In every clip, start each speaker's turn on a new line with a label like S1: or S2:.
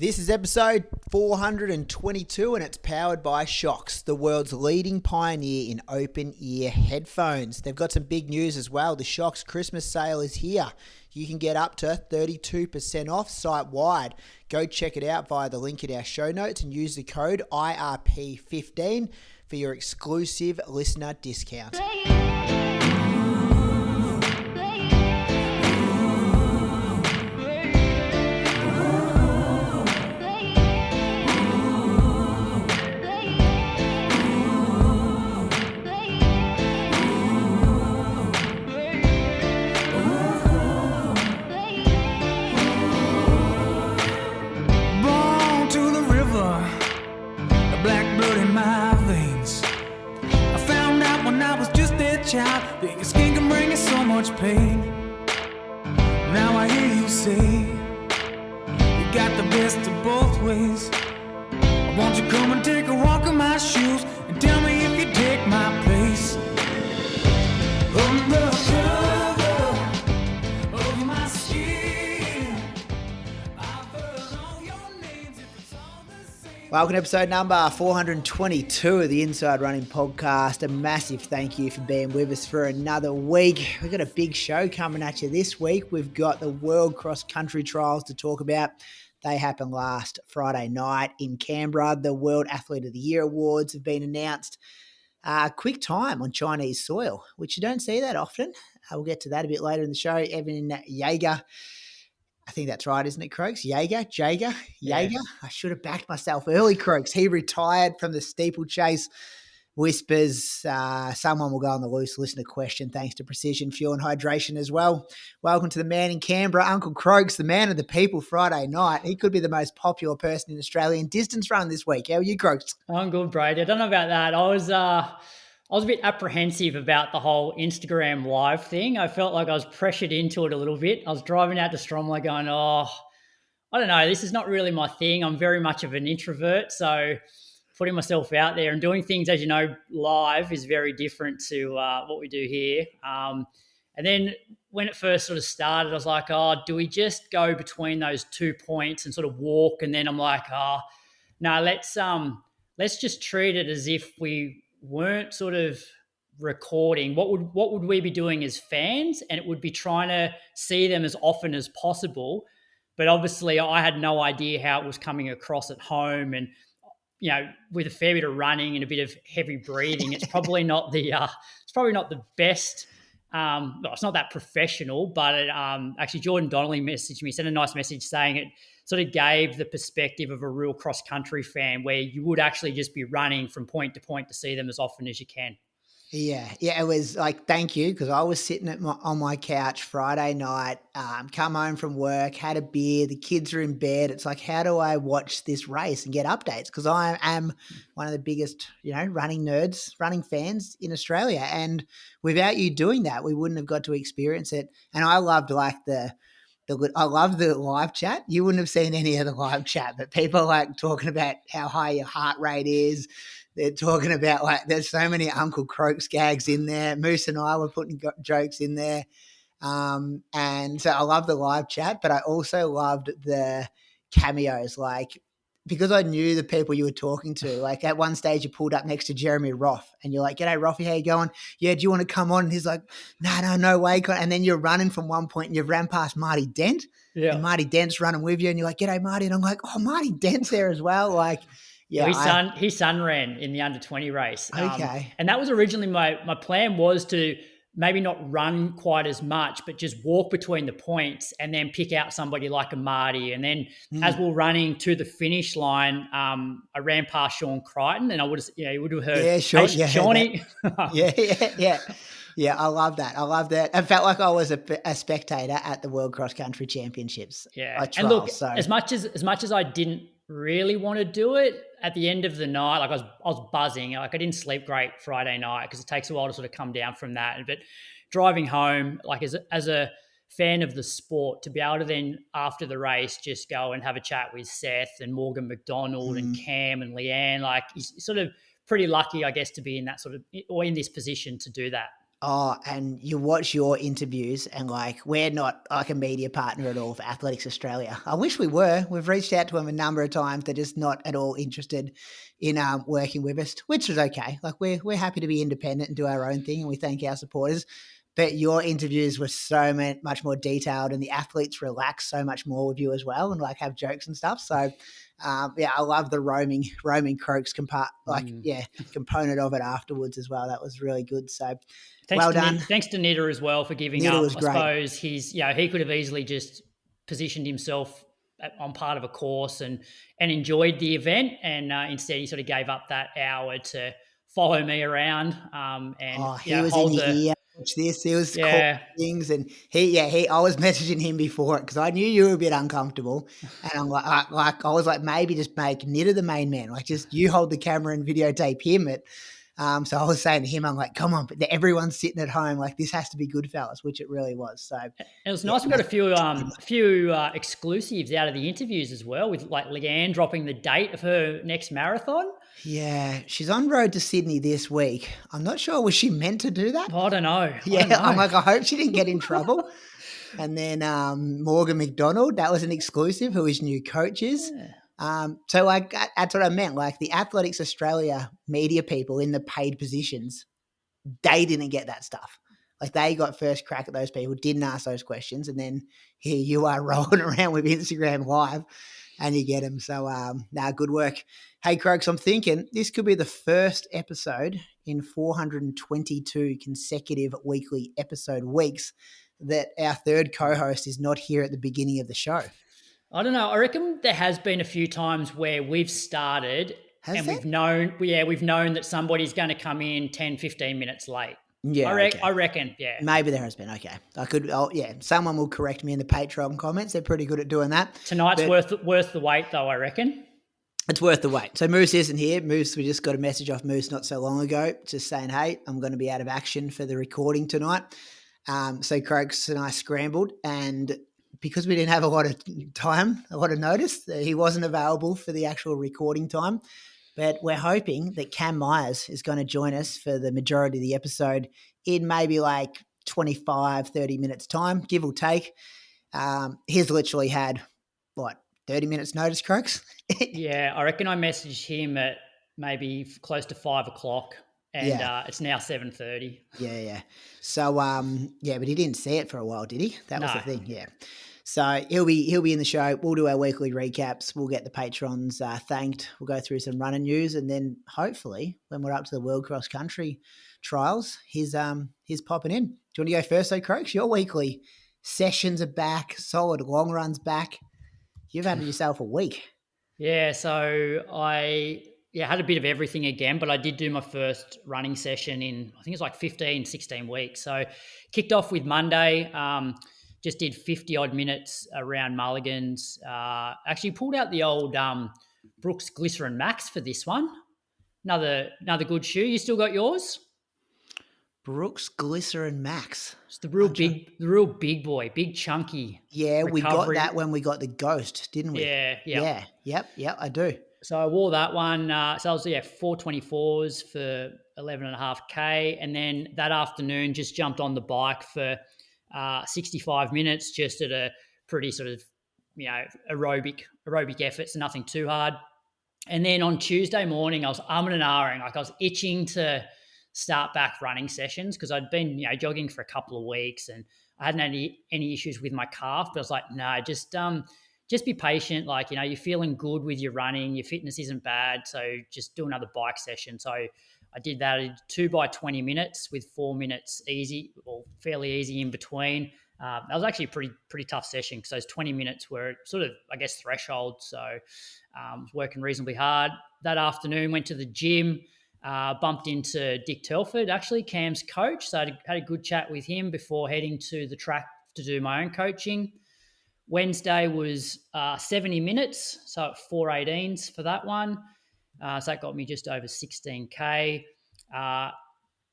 S1: This is episode 422 and it's powered by Shocks, the world's leading pioneer in open-ear headphones. They've got some big news as well. The Shocks Christmas sale is here. You can get up to 32% off site-wide. Go check it out via the link in our show notes and use the code IRP15 for your exclusive listener discount.
S2: Child, that your skin can bring you so much pain. Now I hear you say you got the best of both ways. Won't you come and take a walk in my shoes and tell me if you take my place? Under cover of my skin, I've heard all your names if it's all the same.
S1: Welcome to episode number 422 of the Inside Running Podcast. A massive thank you for being with us for another week. We've got a big show coming at you this week. We've got the World Cross Country Trials to talk about. They happened last Friday night in Canberra. The World Athlete of the Year Awards have been announced. Quick time on Chinese soil, which you don't see that often. We'll get to that a bit later in the show. Evan Jager, I think that's right, isn't it, Croaks? Jager.
S3: Yeah.
S1: I should have backed myself early, Croaks. He retired from the steeplechase. Whispers, someone will go on the loose listener question thanks to Precision Fuel and Hydration as well. Welcome to the man in Canberra, Uncle Croaks, the man of the people Friday night. He could be the most popular person in Australian distance run this week. How are you, Croaks?
S3: I'm good, Brady. I don't know about that. I was a bit apprehensive about the whole Instagram live thing. I felt like I was pressured into it a little bit. I was driving out to Stromlo going, I don't know, this is not really my thing. I'm very much of an introvert, so putting myself out there and doing things, as you know, live is very different to what we do here. And then when it first sort of started, I was like, do we just go between those 2 points and sort of walk? And then I'm like, no, let's just treat it as if we weren't sort of recording. What would we be doing as fans? And it would be trying to see them as often as possible. But obviously I had no idea how it was coming across at home, and you know, with a fair bit of running and a bit of heavy breathing, it's probably not the best. Well, it's not that professional, but it, actually Jordan Donnelly messaged me, sent a nice message saying it sort of gave the perspective of a real cross country fan, where you would actually just be running from point to point to see them as often as you can.
S1: Yeah, it was like, thank you, because I was sitting on my couch Friday night, come home from work, had a beer, the kids are in bed. It's like, how do I watch this race and get updates? Because I am one of the biggest, running nerds, running fans in Australia. And without you doing that, we wouldn't have got to experience it. And I loved I love the live chat. You wouldn't have seen any of the live chat, but people like talking about how high your heart rate is. They're talking about there's so many Uncle Croaks gags in there. Moose and I were putting jokes in there. And so I love the live chat, but I also loved the cameos, because I knew the people you were talking to. Like at one stage you pulled up next to Jeremy Roth and you're like, "G'day, Roffy, how you going? Yeah, do you want to come on?" And he's like, no way. And then you're running from one point and you've ran past Marty Dent.
S3: Yeah.
S1: And Marty Dent's running with you and you're like, "G'day, Marty." And I'm like, "Oh, Marty Dent's there as well." Yeah,
S3: his son ran in the under 20 race.
S1: Okay.
S3: And that was originally my plan was to maybe not run quite as much, but just walk between the points and then pick out somebody like a Marty. And then as we're running to the finish line, I ran past Sean Crichton and I would have, you would have heard,
S1: "Yeah, sure,
S3: hey, Shawnee."
S1: Yeah. I love that. I felt like I was a spectator at the World Cross Country Championships.
S3: Yeah. And look, as much as I didn't really want to do it, at the end of the night, I was buzzing. I didn't sleep great Friday night because it takes a while to sort of come down from that. But driving home, as a fan of the sport, to be able to then after the race just go and have a chat with Seth and Morgan McDonald and Cam and Leanne, you're sort of pretty lucky, I guess, to be in that sort of, or in this position to do that.
S1: Oh, and you watch your interviews and like we're not like a media partner at all for Athletics Australia. I wish we were. We've reached out to them a number of times. They're just not at all interested in working with us, which is okay. Like we're happy to be independent and do our own thing, and we thank our supporters. But your interviews were so much more detailed, and the athletes relax so much more with you as well, and like have jokes and stuff. So, yeah, I love the roaming croaks component of it afterwards as well. That was really good. So, well done.
S3: Thanks to Nitter as well for giving
S1: Nitter
S3: up.
S1: was
S3: I
S1: great.
S3: suppose he could have easily just positioned himself on part of a course and enjoyed the event, and instead he sort of gave up that hour to follow me around and
S1: Oh, he was in
S3: hold
S1: your
S3: the
S1: ear. Watch this. He was calling
S3: yeah.
S1: things, and I was messaging him before it because I knew you were a bit uncomfortable, and I'm I was like, maybe just make Nitter the main man, like just you hold the camera and videotape him. So I was saying to him, I'm like, come on, but everyone's sitting at home, like this has to be good, fellas, which it really was. So
S3: It was
S1: yeah,
S3: nice. We got a few exclusives out of the interviews as well, with like Leanne dropping the date of her next marathon.
S1: yeah, she's on road to Sydney this week. I'm not sure, was she meant to do that?
S3: Oh, I don't know.
S1: Yeah, I'm like, I hope she didn't get in trouble. And then Morgan McDonald, that was an exclusive, who his new coach is.
S3: Yeah.
S1: So like that's what I meant. Like the Athletics Australia media people in the paid positions, they didn't get that stuff. Like they got first crack at those people, didn't ask those questions, and then here you are rolling around with Instagram Live, and you get them. So, good work. Hey, Croaks, I'm thinking this could be the first episode in 422 consecutive weekly episode weeks that our third co-host is not here at the beginning of the show.
S3: I don't know. I reckon there has been a few times where we've started
S1: Has
S3: and
S1: there?
S3: we've known that somebody's going to come in 10, 15 minutes late.
S1: Yeah, okay.
S3: I reckon, yeah.
S1: Maybe there has been. Okay, someone will correct me in the Patreon comments. They're pretty good at doing that.
S3: Tonight's
S1: But
S3: worth the wait, though, I reckon.
S1: it's worth the wait. So Moose isn't here. Moose, we just got a message off Moose not so long ago, just saying, hey, I'm going to be out of action for the recording tonight. So Croaks and I scrambled, and because we didn't have a lot of time, a lot of notice, he wasn't available for the actual recording time. But we're hoping that Cam Myers is going to join us for the majority of the episode in maybe like 25, 30 minutes time, give or take. He's literally had, 30 minutes notice, Croaks?
S3: Yeah, I reckon I messaged him at maybe close to 5 o'clock, and it's now 7:30.
S1: Yeah. So, but he didn't see it for a while, did he? That was the thing, yeah. So he'll be in the show. We'll do our weekly recaps. We'll get the patrons thanked. We'll go through some running news, and then hopefully, when we're up to the World Cross Country trials, he's popping in. Do you want to go first, though, Croaks? Your weekly sessions are back. Solid long runs back. You've had yourself a week.
S3: Yeah, so I had a bit of everything again, but I did do my first running session in, I think it's like 15, 16 weeks. So kicked off with Monday. Just did 50 odd minutes around Mulligan's. Actually pulled out the old Brooks Glycerin Max for this one. Another good shoe. You still got yours?
S1: Brooks Glycerin Max.
S3: It's the real big boy, big chunky.
S1: Yeah,
S3: recovery.
S1: We got that when we got the Ghost, didn't we?
S3: Yeah.
S1: Yep, I do.
S3: So I wore that one. So I was 424s for 11.5K, and then that afternoon just jumped on the bike for 65 minutes, just at a pretty sort of aerobic effort, so nothing too hard. And then on Tuesday morning, I was umming and ahhing, like I was itching to start back running sessions because I'd been jogging for a couple of weeks and I hadn't had any issues with my calf. But I was like, no, just be patient. Like, you're feeling good with your running, your fitness isn't bad, so just do another bike session. So I did that. I did 2 by 20 minutes with 4 minutes easy or fairly easy in between. That was actually a pretty tough session because those 20 minutes were sort of, I guess, threshold. So I was working reasonably hard. That afternoon, went to the gym, bumped into Dick Telford, actually, Cam's coach. So I had a good chat with him before heading to the track to do my own coaching. Wednesday was 70 minutes, so at 4:18s for that one. So that got me just over 16K.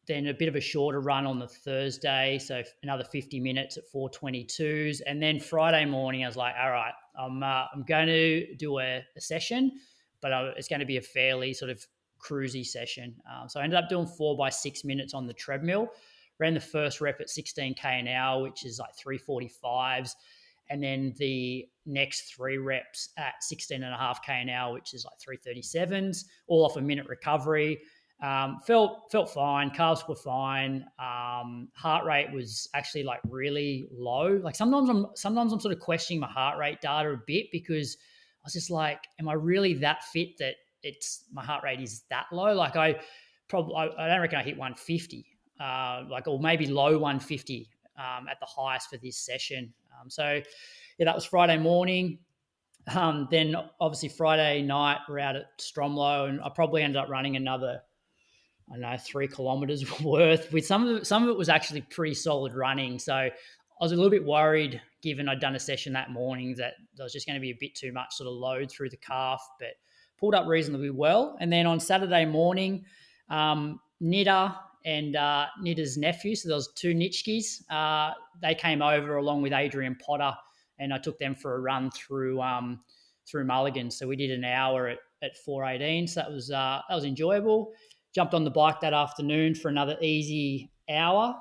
S3: Then a bit of a shorter run on the Thursday, so another 50 minutes at 4:22s. And then Friday morning, I was like, all right, I'm going to do a session, but it's going to be a fairly sort of cruisy session. So I ended up doing 4 by 6 minutes on the treadmill. ran the first rep at 16k an hour, which is like 345s, and then the next 3 reps at 16.5k an hour, which is like 337s, all off a minute recovery. Felt fine. Calves were fine. Heart rate was actually like really low. Like sometimes I'm sort of questioning my heart rate data a bit, because I was just like, am I really that fit that my heart rate is that low? Like I don't reckon I hit 150. Or maybe low 150 at the highest for this session. So yeah, that was Friday morning. Then obviously Friday night we're out at Stromlo, and I probably ended up running another, I don't know, 3 kilometers worth. With some of it was actually pretty solid running. So I was a little bit worried, given I'd done a session that morning, that there was just going to be a bit too much sort of load through the calf, but pulled up reasonably well. And then on Saturday morning, Nidda and Nidda's nephew, so there was 2 Nitschkis, they came over along with Adrian Potter, and I took them for a run through Mulligan. So we did an hour at 4:18. So that was enjoyable. Jumped on the bike that afternoon for another easy hour,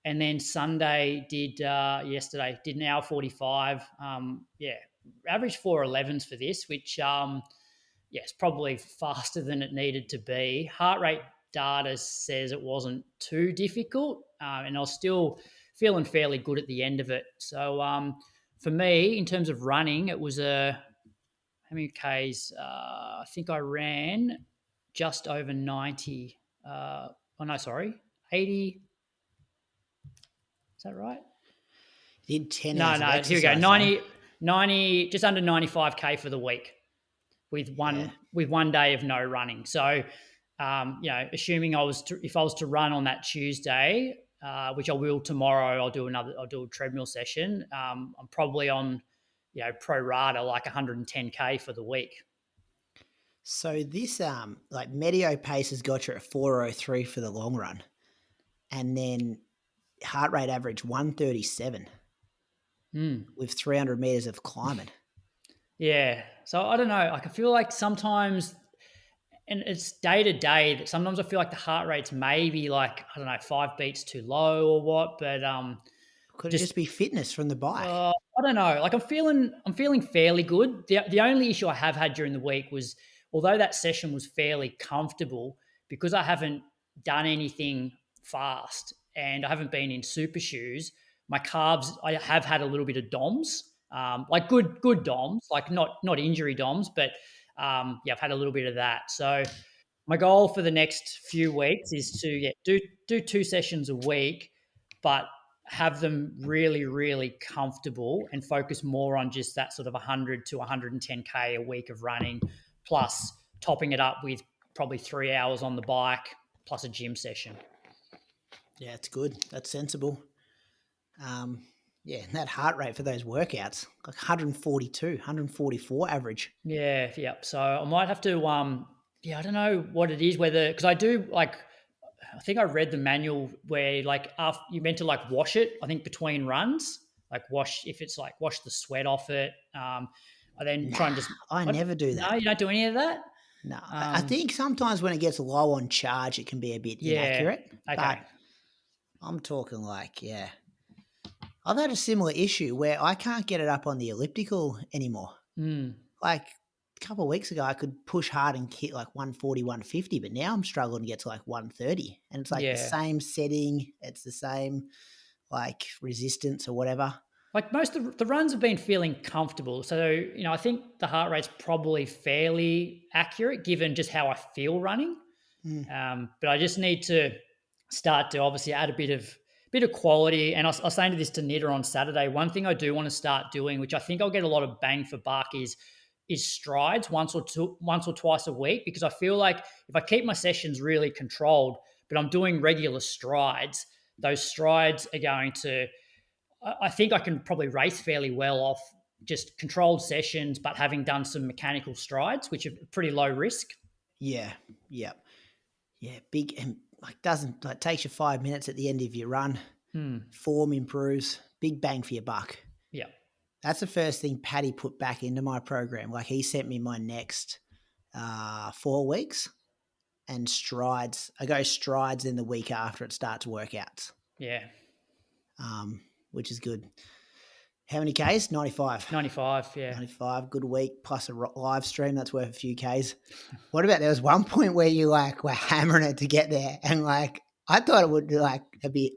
S3: and then Sunday yesterday did an hour 45. Average 4:11s for this, which it's probably faster than it needed to be. Heart rate data says it wasn't too difficult, and I was still feeling fairly good at the end of it. So for me, in terms of running, it was how many Ks? I think I ran just over 90. 80. Is that right?
S1: Did 10
S3: No,
S1: hours of
S3: here we go.
S1: exercise,
S3: 90, just under 95k for the week, with one day of no running. So, assuming if I was to run on that Tuesday, which I will tomorrow, I'll do a treadmill session. I'm probably on, pro rata, like 110k for the week.
S1: So this like Medio pace has got you at 4:03 for the long run, and then heart rate average 137 with 300 meters of climbing.
S3: Yeah. So I don't know. Like I feel like sometimes, and it's day to day, that sometimes I feel like the heart rate's maybe like, I don't know, 5 beats too low or what, but
S1: Could it just be fitness from the bike?
S3: I don't know. Like I'm feeling fairly good. The only issue I have had during the week was, although that session was fairly comfortable, because I haven't done anything fast and I haven't been in super shoes, my calves, I have had a little bit of DOMs, like good DOMs, like not injury DOMs, but I've had a little bit of that. So my goal for the next few weeks is to do 2 sessions a week, but have them really, really comfortable and focus more on just that sort of 100 to 110k a week of running, plus topping it up with probably 3 hours on the bike plus a gym session.
S1: Yeah, it's good. That's sensible. And that heart rate for those workouts, like 142, 144 average.
S3: Yeah. So I might have to, I don't know what it is, because I do I think I read the manual where after you're meant to wash it, I think between runs, wash the sweat off it. And then try and just.
S1: I never do that.
S3: No, you don't do any of that?
S1: No. I think sometimes when it gets low on charge, it can be a bit inaccurate.
S3: Okay.
S1: But I'm talking I've had a similar issue where I can't get it up on the elliptical anymore. Like a couple of weeks ago, I could push hard and hit 140, 150, but now I'm struggling to get to 130. And it's the same setting. It's the same resistance or whatever.
S3: Most of the runs have been feeling comfortable. So, I think the heart rate's probably fairly accurate given just how I feel running. But I just need to start to obviously add a bit of quality. And I was saying this to Nidda on Saturday. One thing I do want to start doing, which I think I'll get a lot of bang for buck, is strides once or twice a week, because I feel like if I keep my sessions really controlled, but I'm doing regular strides, those strides are going to, I think I can probably race fairly well off just controlled sessions, but having done some mechanical strides, which are pretty low risk.
S1: Yeah. Big, and takes you 5 minutes at the end of your run. Form improves, big bang for your buck.
S3: Yeah.
S1: That's the first thing Paddy put back into my program. He sent me my next 4 weeks and strides. I go strides in the week after it starts workouts.
S3: Yeah.
S1: Which is good. How many Ks? 95.
S3: 95, yeah.
S1: 95, good week, plus a live stream. That's worth a few Ks. What about, there was one point where you like were hammering it to get there, and like I thought it would like a bit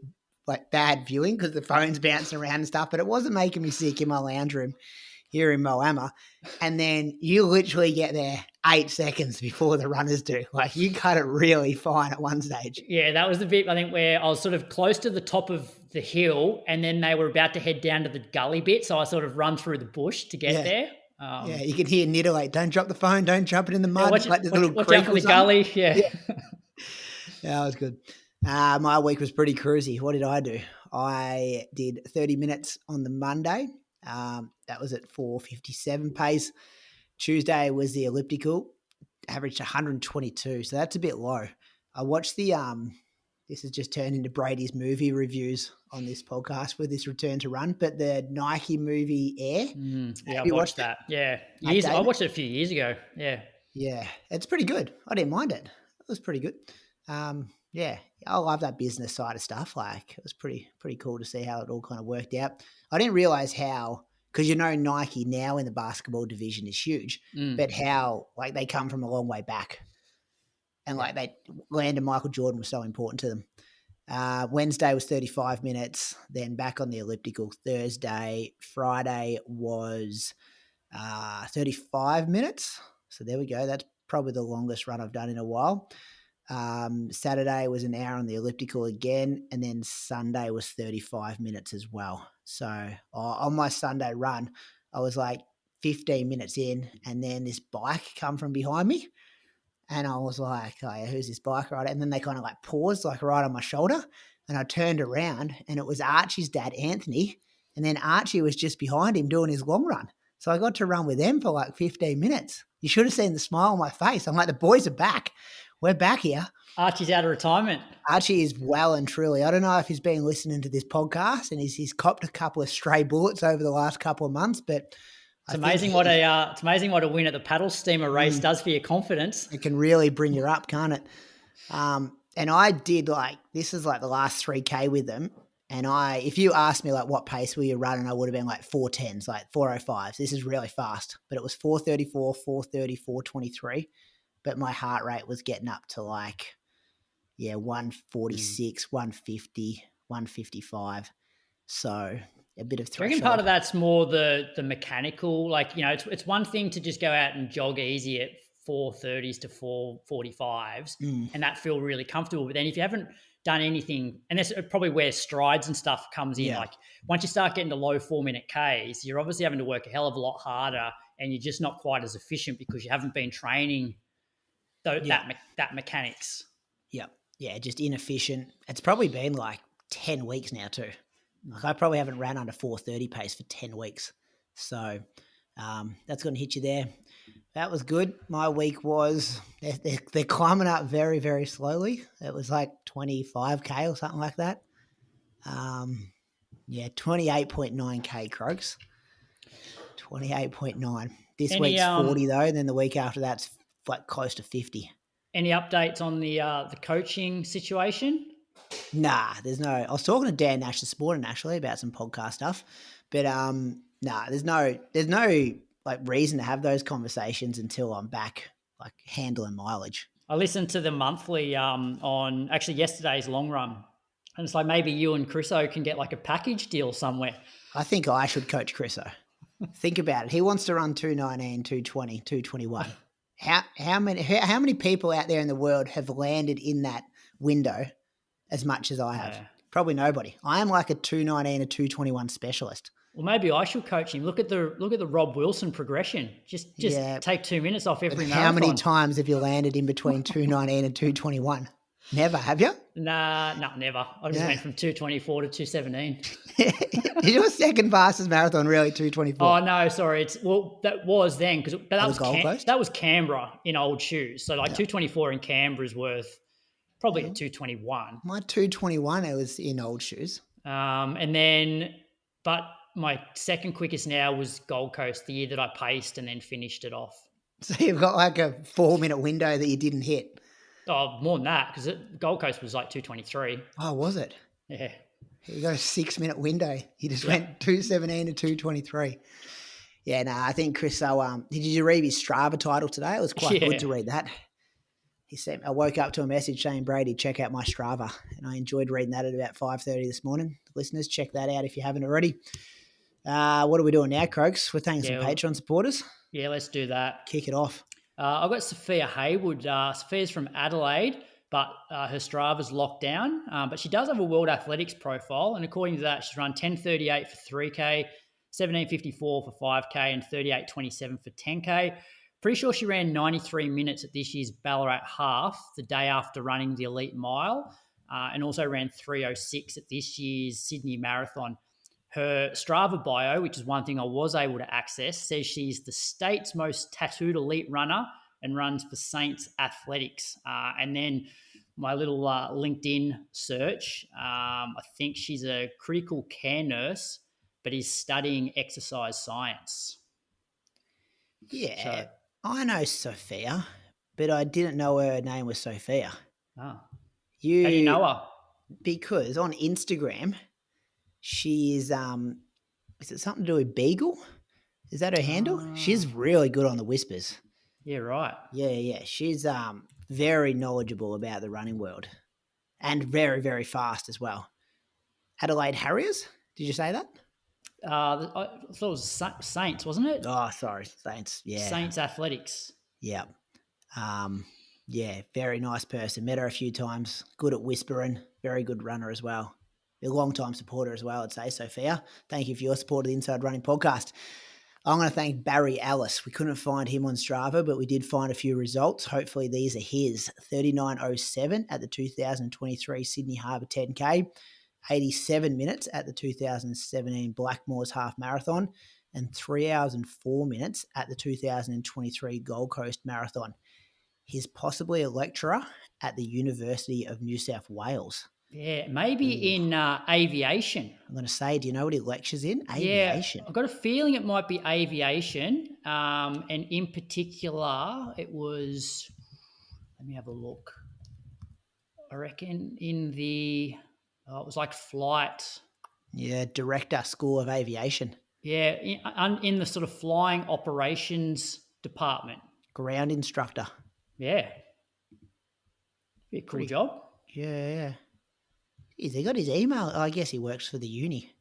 S1: like bad viewing because the phone's bouncing around and stuff, but it wasn't making me sick in my lounge room here in Moama. And then you literally get there 8 seconds before the runners do. Like you cut it really fine at one stage.
S3: Yeah, that was the bit, I think, where I was sort of close to the top of the hill and then they were about to head down to the gully bit. So I sort of run through the bush to get there.
S1: Yeah, you can hear Nitter like, don't drop the phone, don't drop it in the mud. Like this little
S3: watch
S1: creek
S3: out for
S1: or
S3: the
S1: something.
S3: gully. Yeah.
S1: That was good. My week was pretty cruisy. What did I do? I did 30 minutes on the Monday. That was at 4:57 pace. Tuesday was the elliptical, averaged 122. So that's a bit low. I watched the, this has just turned into Brady's movie reviews on this podcast with this return to run, but the Nike movie Air.
S3: Yeah, I watched that. Yeah. I watched it a few years ago. Yeah.
S1: Yeah, it's pretty good. I didn't mind it. It was pretty good. Yeah, I love that business side of stuff. Like it was pretty cool to see how it all kind of worked out. I didn't realize how, because Nike now in the basketball division is huge, but how like they come from a long way back, and like they landed Michael Jordan was so important to them. Wednesday was 35 minutes, then back on the elliptical. Thursday, Friday was 35 minutes. So there we go. That's probably the longest run I've done in a while. Saturday was an hour on the elliptical again, and then Sunday was 35 minutes as well. So on my Sunday run, I was like 15 minutes in, and then this bike come from behind me, and I was like, oh, yeah, who's this bike rider? And then they kind of like paused like right on my shoulder, and I turned around, and it was Archie's dad, Anthony, and then Archie was just behind him doing his long run. So I got to run with them for like 15 minutes. You should have seen the smile on my face. I'm like, the boys are back. We're back here.
S3: Archie's out of retirement.
S1: Archie is well and truly. I don't know if he's been listening to this podcast and he's copped a couple of stray bullets over the last couple of months, but
S3: it's amazing what a win at the paddle steamer race does for your confidence.
S1: It can really bring you up, can't it? And I did this is like the last 3K with them. And if you asked me like what pace were you running, I would have been like 4:10s, like 4:05s. This is really fast, but it was 4:34, 4:30, 4:23. But my heart rate was getting up to 146, 150, 155. So a bit of threshold.
S3: I reckon part of that's more the mechanical. It's one thing to just go out and jog easy at 4:30s to 4:45s and that feel really comfortable. But then if you haven't done anything, and that's probably where strides and stuff comes in. Yeah. Like once you start getting to low 4-minute Ks, you're obviously having to work a hell of a lot harder and you're just not quite as efficient because you haven't been training that mechanics.
S1: Yeah. Yeah, just inefficient. It's probably been like 10 weeks now too. Like I probably haven't ran under 4:30 pace for 10 weeks. So that's going to hit you there. That was good. My week was, they're climbing up very, very slowly. It was like 25K or something like that. 28.9K Croaks. 28.9. This week's 40 though. Then the week after that's like close to 50.
S3: Any updates on the coaching situation?
S1: Nah, there's no. I was talking to Dan Nash this morning actually about some podcast stuff, but there's no like reason to have those conversations until I'm back like handling mileage.
S3: I listened to the monthly on actually yesterday's long run, and it's like maybe you and Chriso can get like a package deal somewhere.
S1: I think I should coach Chriso. Think about it. He wants to run 219, 220, 221. How many people out there in the world have landed in that window as much as I have? Yeah. Probably nobody. I am like a 219, a 221 specialist.
S3: Well, maybe I should coach him. Look at the Rob Wilson progression. Just take 2 minutes off every marathon.
S1: How many times have you landed in between 219 and 221? Never, have you?
S3: Nah, never. I just went from 224 to 217.
S1: Is your second fastest marathon really 224?
S3: Oh no, sorry. That was then that was Canberra in old shoes. So 224 in Canberra is worth probably a 221.
S1: My 221 it was in old shoes.
S3: But my second quickest now was Gold Coast, the year that I paced and then finished it off.
S1: So you've got like a 4-minute window that you didn't hit.
S3: Oh, more than that, because Gold Coast was like 223.
S1: Oh, was it?
S3: Yeah.
S1: You got a 6-minute window. You just
S3: Yep.
S1: went 2:17 to 2:23. Yeah, no, I think Chris. So, did you read his Strava title today? It was quite good to read that. He said, I woke up to a message saying, Brady, check out my Strava. And I enjoyed reading that at about 5:30 this morning. Listeners, check that out if you haven't already. What are we doing now, Croaks? We're thanking some Patreon supporters.
S3: Yeah, let's do that.
S1: Kick it off.
S3: I've got Sophia Haywood. Sophia's from Adelaide, but her Strava's locked down. But she does have a World Athletics profile. And according to that, she's run 10:38 for 3K, 17:54 for 5K, and 38:27 for 10K. Pretty sure she ran 93 minutes at this year's Ballarat Half the day after running the Elite Mile, and also ran 3:06 at this year's Sydney Marathon. Her Strava bio, which is one thing I was able to access, says she's the state's most tattooed elite runner and runs for Saints Athletics. And then my little LinkedIn search, I think she's a critical care nurse, but is studying exercise science.
S1: Yeah, so, I know Sophia, but I didn't know her name was Sophia.
S3: Oh. How do you know her?
S1: Because on Instagram, she is it something to do with Beagle? Is that her handle? She's really good on the whispers.
S3: Yeah, right.
S1: Yeah. She's very knowledgeable about the running world and very, very fast as well. Adelaide Harriers? Did you say that?
S3: I thought it was Saints, wasn't it?
S1: Oh, sorry. Saints. Yeah.
S3: Saints Athletics.
S1: Yeah. Yeah, very nice person. Met her a few times. Good at whispering. Very good runner as well. A long-time supporter as well, I'd say, Sophia. Thank you for your support of the Inside Running podcast. I'm going to thank Barry Ellis. We couldn't find him on Strava, but we did find a few results. Hopefully these are his. 39:07 at the 2023 Sydney Harbour 10K, 87 minutes at the 2017 Blackmores Half Marathon, and 3 hours and 4 minutes at the 2023 Gold Coast Marathon. He's possibly a lecturer at the University of New South Wales.
S3: Yeah, maybe in aviation.
S1: I'm going to say, do you know what he lectures in? Aviation.
S3: Yeah, I've got a feeling it might be aviation. And in particular, it was, let me have a look. I reckon it was like flight.
S1: Yeah, Director, School of Aviation.
S3: Yeah, in the sort of flying operations department.
S1: Ground instructor.
S3: Yeah. Be a cool job.
S1: Yeah. He got his email. I guess he works for the uni.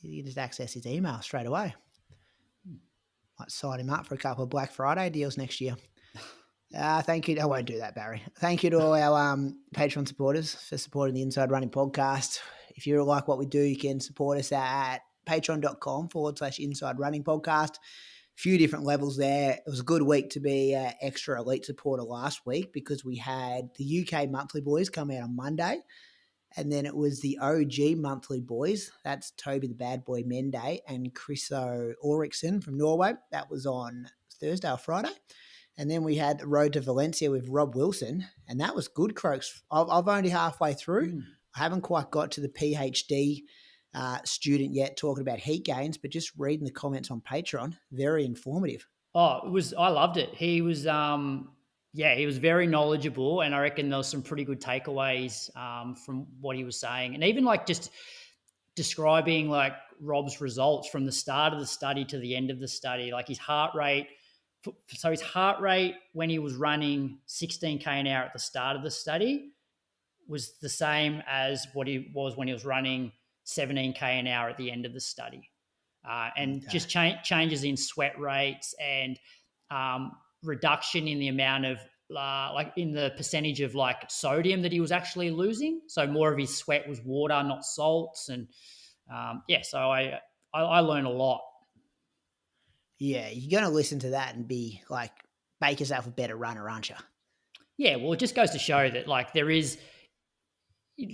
S1: You can just access his email straight away. Might sign him up for a couple of Black Friday deals next year. Thank you. I won't do that, Barry. Thank you to all our Patreon supporters for supporting the Inside Running podcast. If you like what we do, you can support us at patreon.com/Inside Running podcast. Few different levels there. It was a good week to be extra elite supporter last week because we had the UK monthly boys come out on Monday, and then it was the OG monthly boys. That's Toby the Bad Boy Mende and Chriso Oriksson from Norway. That was on Thursday or Friday. And then we had the Road to Valencia with Rob Wilson, and that was good, Croaks. I've only halfway through. I haven't quite got to the PhD student yet talking about heat gains, but just reading the comments on Patreon, very informative.
S3: I loved it. He was he was very knowledgeable, and I reckon there was some pretty good takeaways from what he was saying, and even like just describing like Rob's results from the start of the study to the end of the study, like his heart rate. So his heart rate when he was running 16K an hour at the start of the study was the same as what he was when he was running 17K an hour at the end of the study. Just changes in sweat rates and reduction in the amount of like in the percentage of like sodium that he was actually losing. So more of his sweat was water, not salts. And so I learned a lot.
S1: Yeah, you're going to listen to that and be like, make yourself a better runner, aren't you?
S3: Yeah, well, it just goes to show that like there is,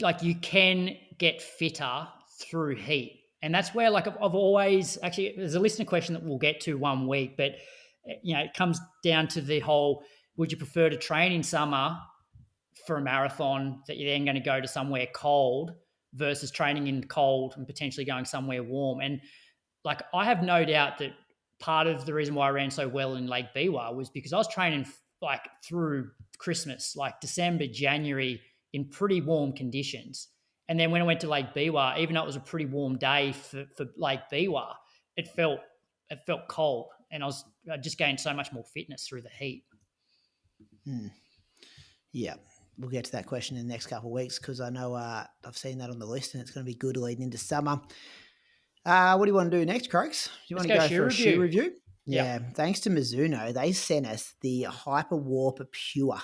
S3: like you can get fitter through heat. And that's where like I've always, actually there's a listener question that we'll get to one week, but it comes down to the whole, would you prefer to train in summer for a marathon that you're then going to go to somewhere cold versus training in cold and potentially going somewhere warm? And like, I have no doubt that part of the reason why I ran so well in Lake Biwa was because I was training like through Christmas, like December, January in pretty warm conditions. And then when I went to Lake Biwa, even though it was a pretty warm day for Lake Biwa, it felt cold, and I just gained so much more fitness through the heat.
S1: Yeah, we'll get to that question in the next couple of weeks because I know I've seen that on the list and it's going to be good leading into summer. What do you want to do next, Croaks? Do you want to go for a shoe review? Yeah, thanks to Mizuno, they sent us the Hyperwarp Pure.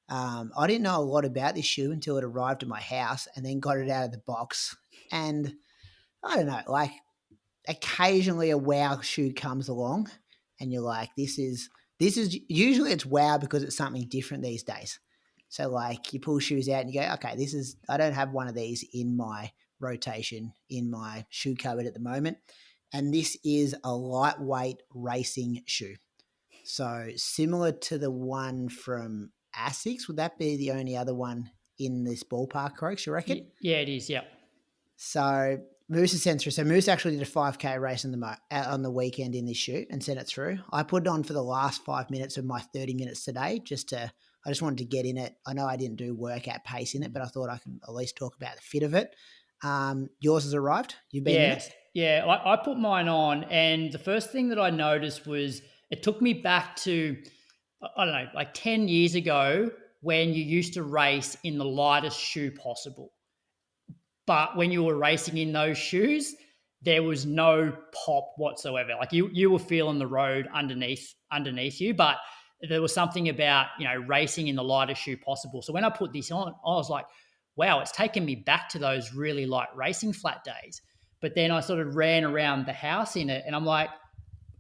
S1: I didn't know a lot about this shoe until it arrived at my house and then got it out of the box. And I don't know, like occasionally a wow shoe comes along and you're like, this is usually it's wow because it's something different these days. So like you pull shoes out and you go, okay, I don't have one of these in my rotation in my shoe cupboard at the moment. And this is a lightweight racing shoe. So similar to the one from Asics, would that be the only other one in this ballpark, Croaks, you reckon?
S3: Yeah, it is, yeah.
S1: So Moose has sent through. So Moose actually did a 5K race on the weekend in this shoe and sent it through. I put it on for the last 5 minutes of my 30 minutes today I just wanted to get in it. I know I didn't do workout pace in it, but I thought I can at least talk about the fit of it. Yours has arrived. You've been in it?
S3: Yeah, I put mine on, and the first thing that I noticed was it took me back to, I don't know, like 10 years ago when you used to race in the lightest shoe possible. But when you were racing in those shoes, there was no pop whatsoever. Like you were feeling the road underneath you, but there was something about, racing in the lightest shoe possible. So when I put this on, I was like, wow, it's taken me back to those really light racing flat days. But then I sort of ran around the house in it and I'm like,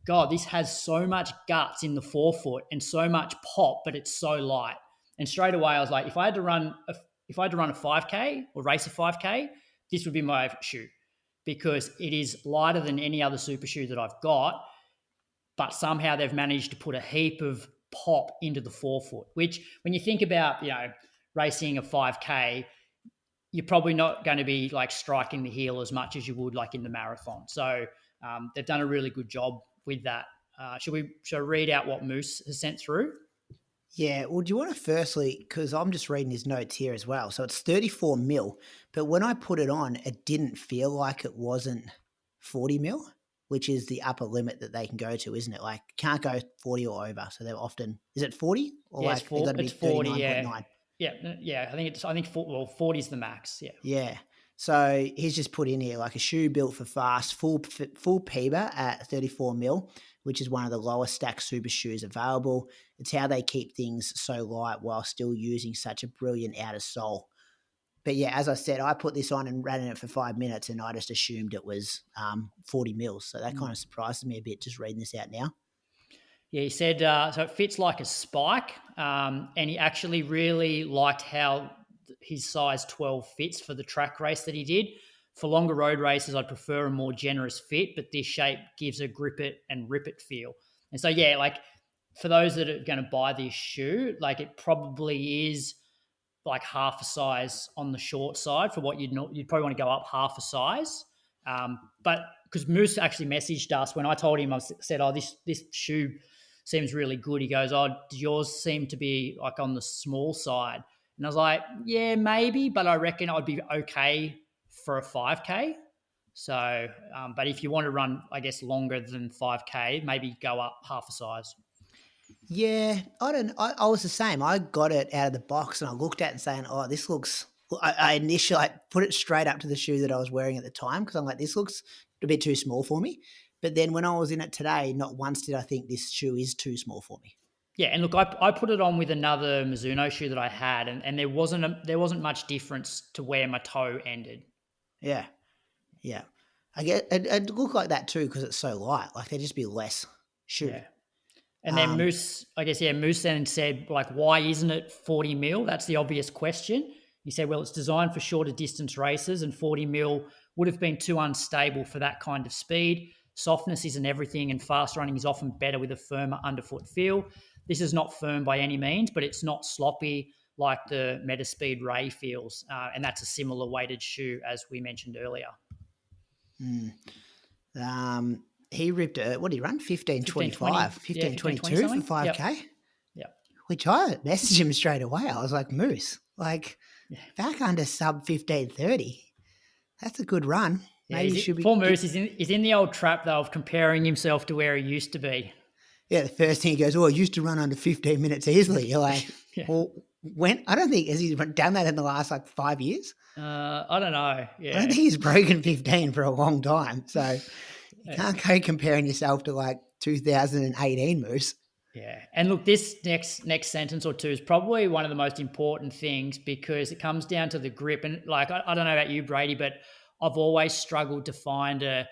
S3: God, this has so much guts in the forefoot and so much pop, but it's so light. And straight away I was like, if I had to run a 5K or race a 5K, this would be my shoe because it is lighter than any other super shoe that I've got, but somehow they've managed to put a heap of pop into the forefoot, which when you think about, racing a 5K, you're probably not going to be like striking the heel as much as you would like in the marathon. So they've done a really good job with that. Should I read out what Moose has sent through?
S1: Yeah, well, do you want to firstly, because I'm just reading his notes here as well. So it's 34 mil, but when I put it on, it didn't feel like it wasn't 40 mil, which is the upper limit that they can go to, isn't it? Like can't go 40 or over. So they're often, is it 40? Or
S3: yeah,
S1: like they got to be
S3: 40,
S1: 39.9?
S3: Yeah. I think 40 is the max. Yeah.
S1: Yeah. So he's just put in here like a shoe built for fast, full PIBA at 34 mil, which is one of the lowest stacked super shoes available. It's how they keep things so light while still using such a brilliant outer sole. But yeah, as I said, I put this on and ran in it for 5 minutes and I just assumed it was 40 mils. So that kind of surprises me a bit just reading this out now.
S3: Yeah, he said, so it fits like a spike. And he actually really liked how his size 12 fits for the track race that he did. For longer road races, I'd prefer a more generous fit, but this shape gives a grip it and rip it feel. And so, yeah, like for those that are going to buy this shoe, like it probably is like half a size on the short side for what you'd probably want to go up half a size. But because Moose actually messaged us when I told him, I said, oh, this shoe seems really good. He goes, oh, does yours seem to be like on the small side? And I was like, yeah, maybe, but I reckon I'd be okay for a 5K. So, but if you want to run, I guess, longer than 5K, maybe go up half a size.
S1: Yeah, I was the same. I got it out of the box and I looked at it and saying, oh, this looks, I initially put it straight up to the shoe that I was wearing at the time because I'm like, this looks a bit too small for me. But then when I was in it today, not once did I think this shoe is too small for me.
S3: Yeah, and look, I put it on with another Mizuno shoe that I had, and there wasn't much difference to where my toe ended.
S1: Yeah. I get it looked like that too because it's so light. Like there'd just be less shoe.
S3: Yeah. And then Moose then said, like, why isn't it 40 mil? That's the obvious question. He said, well, it's designed for shorter distance races and 40 mil would have been too unstable for that kind of speed. Softness isn't everything and fast running is often better with a firmer underfoot feel. This is not firm by any means, but it's not sloppy like the Metaspeed Ray feels. And that's a similar weighted shoe as we mentioned earlier.
S1: He ripped it. What did he run? 15.25, 15.22 for 5K.
S3: Yeah.
S1: Which I messaged him straight away. I was like, Moose, like back under sub 15:30. That's a good run.
S3: Yeah,
S1: Maybe you should be.
S3: Poor Moose, he's in the old trap, though, of comparing himself to where he used to be.
S1: Yeah, the first thing he goes, I used to run under 15 minutes easily. You're like,
S3: Yeah.
S1: well, I don't think, has he done that in the last 5 years?
S3: I don't know. Yeah.
S1: I don't think he's broken 15 for a long time. So you can't go comparing yourself to 2018 Moose.
S3: Yeah. And look, this next sentence or two is probably one of the most important things because it comes down to the grip. And I don't know about you, Brady, but I've always struggled to find a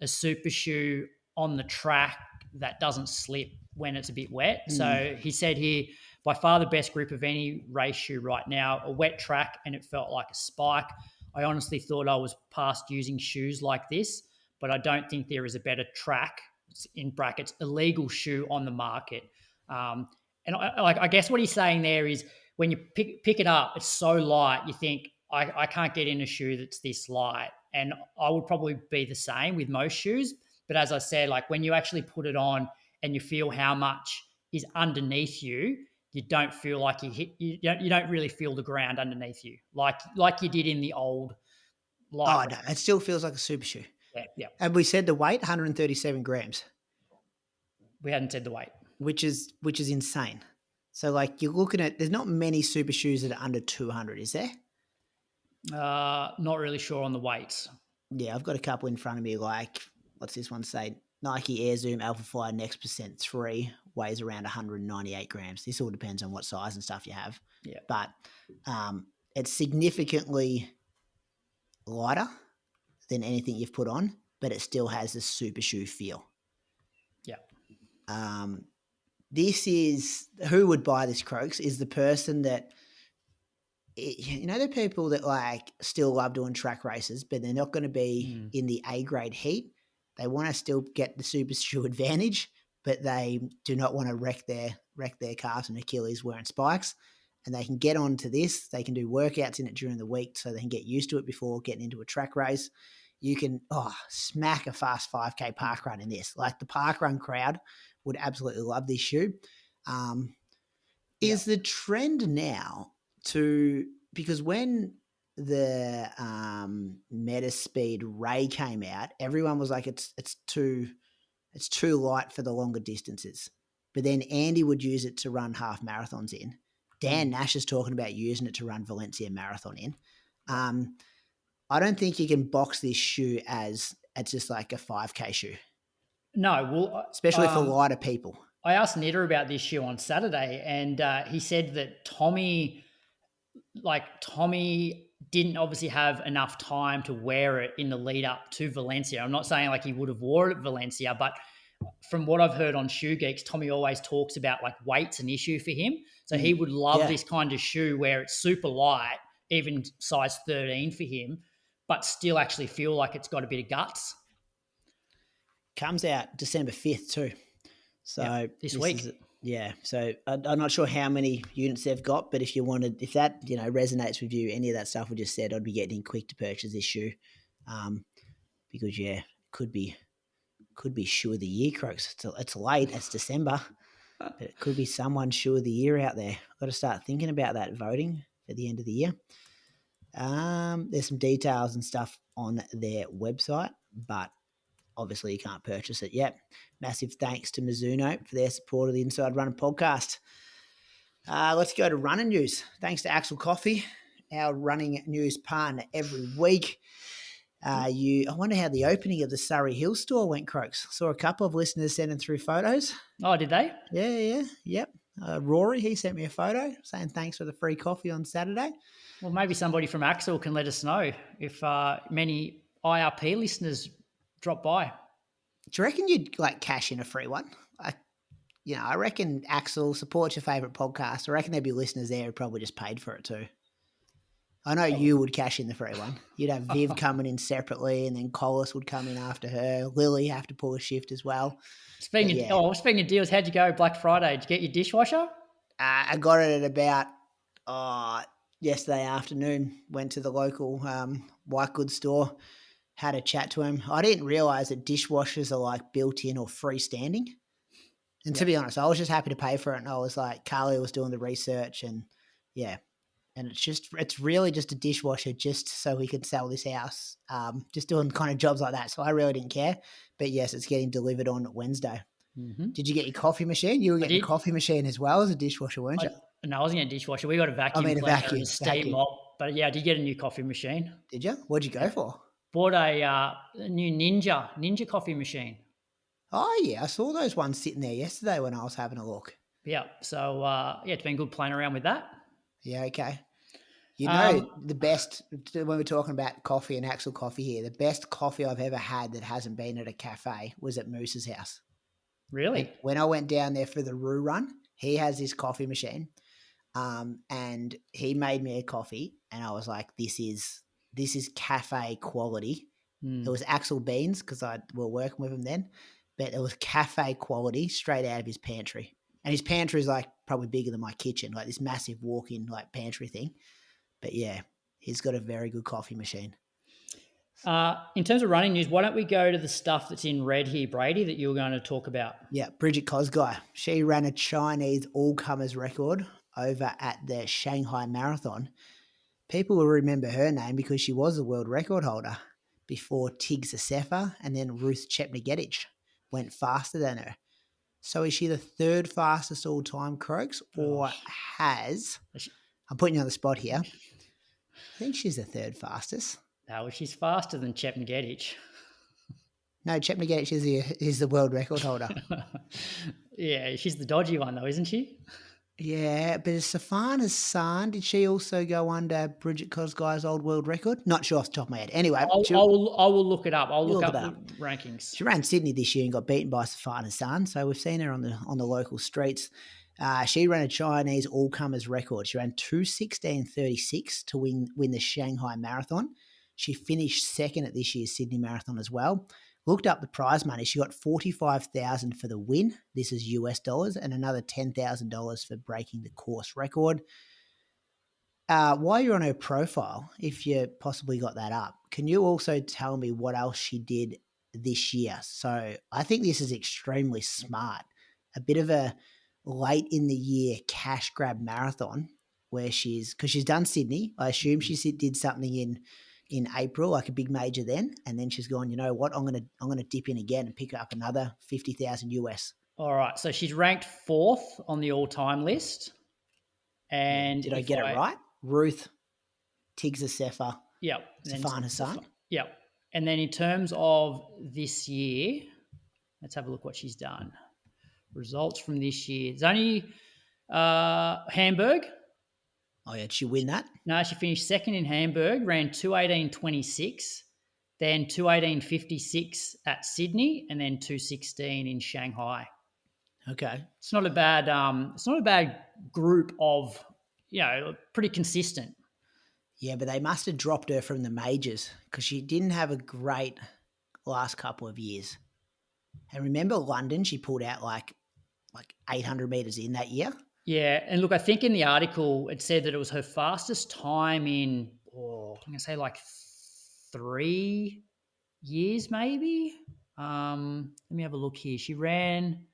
S3: super shoe on the track that doesn't slip when it's a bit wet. So he said here, by far the best grip of any race shoe right now, a wet track, and it felt like a spike. I honestly thought I was past using shoes like this, but I don't think there is a better track, in brackets, illegal shoe on the market. And I guess what he's saying there is when you pick it up, it's so light, you think, I can't get in a shoe that's this light. And I would probably be the same with most shoes. But as I said, when you actually put it on and you feel how much is underneath you, you don't feel like you don't really feel the ground underneath you like you did in the old light.
S1: Oh, no, it still feels like a super shoe.
S3: Yeah.
S1: And we said the weight, 137 grams.
S3: We hadn't said the weight.
S1: Which is insane. So you're looking at, there's not many super shoes that are under 200, is there?
S3: Not really sure on the weights.
S1: Yeah, I've got a couple in front of me. What's this one say? Nike Air Zoom Alpha Fly Next Percent 3 weighs around 198 grams. This all depends on what size and stuff you have.
S3: Yeah.
S1: But it's significantly lighter than anything you've put on, but it still has the super shoe feel.
S3: Yeah.
S1: This is, who would buy this, Croaks, is the person that, the people that still love doing track races, but they're not going to be in the A grade heat. They want to still get the super shoe advantage, but they do not want to wreck their calves and Achilles wearing spikes. And they can get onto this. They can do workouts in it during the week so they can get used to it before getting into a track race. You can smack a fast 5K park run in this. The park run crowd would absolutely love this shoe. Is the trend now because when the Metaspeed Ray came out, everyone was like, it's too light for the longer distances. But then Andy would use it to run half marathons in. Dan Nash is talking about using it to run Valencia Marathon in. I don't think you can box this shoe as it's just like a 5K shoe.
S3: No, well,
S1: especially for lighter people.
S3: I asked Nitter about this shoe on Saturday, and he said that Tommy didn't obviously have enough time to wear it in the lead up to Valencia. I'm not saying he would have wore it at Valencia, but from what I've heard on Shoe Geeks, Tommy always talks about weight's an issue for him. So he would love this kind of shoe where it's super light, even size 13 for him, but still actually feel like it's got a bit of guts.
S1: Comes out December 5th too. So
S3: this week.
S1: So I'm not sure how many units they've got, but if that resonates with you, any of that stuff we just said, I'd be getting in quick to purchase this shoe, because could be shoe of the year, Croaks. It's late, it's December, but it could be someone's shoe of the year out there. I've got to start thinking about that voting at the end of the year. There's some details and stuff on their website, but obviously you can't purchase it yet. Massive thanks to Mizuno for their support of the Inside Running podcast. Let's go to running news. Thanks to Axel Coffee, our running news partner every week. I wonder how the opening of the Surrey Hill store went, Croaks. Saw a couple of listeners sending through photos.
S3: Oh, did they?
S1: Yep. Rory, he sent me a photo saying thanks for the free coffee on Saturday.
S3: Well, maybe somebody from Axel can let us know if many IRP listeners drop by.
S1: Do you reckon you'd cash in a free one? I reckon Axel supports your favourite podcast. I reckon there'd be listeners there who probably just paid for it too. I know you would cash in the free one. You'd have Viv coming in separately, and then Collis would come in after her. Lily have to pull a shift as well.
S3: Speaking of deals, how'd you go Black Friday? Did you get your dishwasher?
S1: I got it at about yesterday afternoon. Went to the local white goods store, had a chat to him. I didn't realise that dishwashers are built-in or freestanding. And to be honest, I was just happy to pay for it. And I was Carly was doing the research, and And it's really just a dishwasher just so he could sell this house. Just doing kind of jobs like that. So I really didn't care. But yes, it's getting delivered on Wednesday.
S3: Mm-hmm.
S1: Did you get your coffee machine? You were
S3: I
S1: getting a
S3: did.
S1: coffee machine as well as a dishwasher, weren't you?
S3: No, I wasn't getting a dishwasher. We got a vacuum
S1: A
S3: cleaner and a steam
S1: vacuum.
S3: mop. But yeah, I did get a new coffee machine.
S1: Did you? What'd you go for?
S3: Bought a new Ninja coffee machine.
S1: Oh, yeah. I saw those ones sitting there yesterday when I was having a look.
S3: Yeah. So, it's been good playing around with that.
S1: Yeah, okay. The best, when we're talking about coffee and actual coffee here, the best coffee I've ever had that hasn't been at a cafe was at Moose's house.
S3: Really?
S1: When I went down there for the Roo run, he has this coffee machine, and he made me a coffee, and I was like, this is cafe quality. It was Axel Beans because I were working with him then, but it was cafe quality straight out of his pantry. And his pantry is like probably bigger than my kitchen, like this massive walk-in like pantry thing. But yeah, he's got a very good coffee machine.
S3: In terms of running news, why don't we go to the stuff that's in red here, Brady, that you were going to talk about?
S1: Yeah, Bridget Kosgei. She ran a Chinese all-comers record over at the Shanghai Marathon. People will remember her name because she was the world record holder before Tigz Assefa and then Ruth Chepngetich went faster than her. So is she the third fastest all-time, Croaks, or has... I'm putting you on the spot here. I think she's the third fastest.
S3: No, she's faster than Chepngetich.
S1: No, Chepngetich is the world record holder.
S3: Yeah, she's the dodgy one though, isn't she?
S1: Yeah, but is Safana's son, did she also go under Bridget Kosgei's old world record? Not sure off the top of my head. Anyway,
S3: I will look it up. I'll look up the rankings.
S1: She ran Sydney this year and got beaten by Safana's son, so we've seen her on the local streets. She ran a Chinese all-comers record. She ran 2:16:36 to win the Shanghai Marathon. She finished second at this year's Sydney Marathon as well. Looked up the prize money. She got $45,000 for the win. This is US dollars, and another $10,000 for breaking the course record. While you're on her profile, if you possibly got that up, can you also tell me what else she did this year? So I think this is extremely smart. A bit of a late in the year cash grab marathon where because she's done Sydney. I assume she did something in April, like a big major then, and then she's gone, you know what, I'm gonna dip in again and pick up another 50,000 US.
S3: All right, so she's ranked 4th on the all-time list. And
S1: did I get it right? Ruth Tigz Assefa.
S3: Yep.
S1: Safana's son.
S3: Yep. And then in terms of this year, let's have a look what she's done. Results from this year. It's only Hamburg.
S1: Oh, yeah. Did she win that?
S3: No, she finished second in Hamburg, ran 2:18:26, then 2:18:56 at Sydney, and then 2:16 in Shanghai.
S1: Okay.
S3: It's not a bad group of, pretty consistent.
S1: Yeah, but they must have dropped her from the majors because she didn't have a great last couple of years. And remember London, she pulled out like 800 meters in that year.
S3: Yeah, and look, I think in the article it said that it was her fastest time in, I'm going to say like 3 years maybe. Let me have a look here. She ran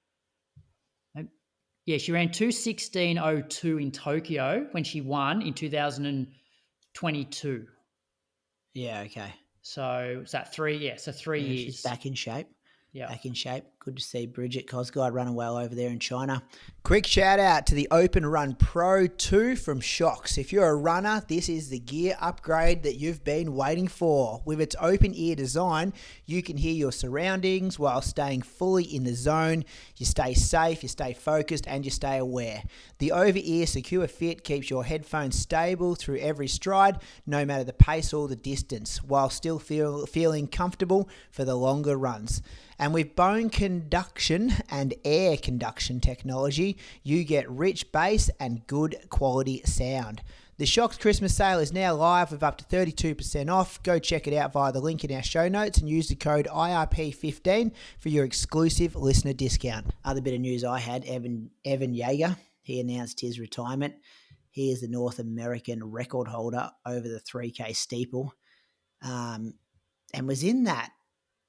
S3: 2:16:02 in Tokyo when she won in 2022.
S1: Yeah, okay.
S3: So is that 3? Yeah, so 3 years.
S1: She's back in shape.
S3: Yeah.
S1: Back in shape. Good to see Bridget Kosgei running well over there in China. Quick shout out to the Open Run Pro 2 from Shocks. If you're a runner, this is the gear upgrade that you've been waiting for. With its open ear design, you can hear your surroundings while staying fully in the zone. You stay safe, you stay focused, and you stay aware. The over-ear secure fit keeps your headphones stable through every stride, no matter the pace or the distance, while still feeling comfortable for the longer runs. And with bone conduction and air conduction technology, you get rich bass and good quality sound. The Shocks Christmas sale is now live with up to 32% off. Go check it out via the link in our show notes and use the code IRP15 for your exclusive listener discount. Other bit of news I had, Evan Jager, he announced his retirement. He is the North American record holder over the 3K steeple, and was in that.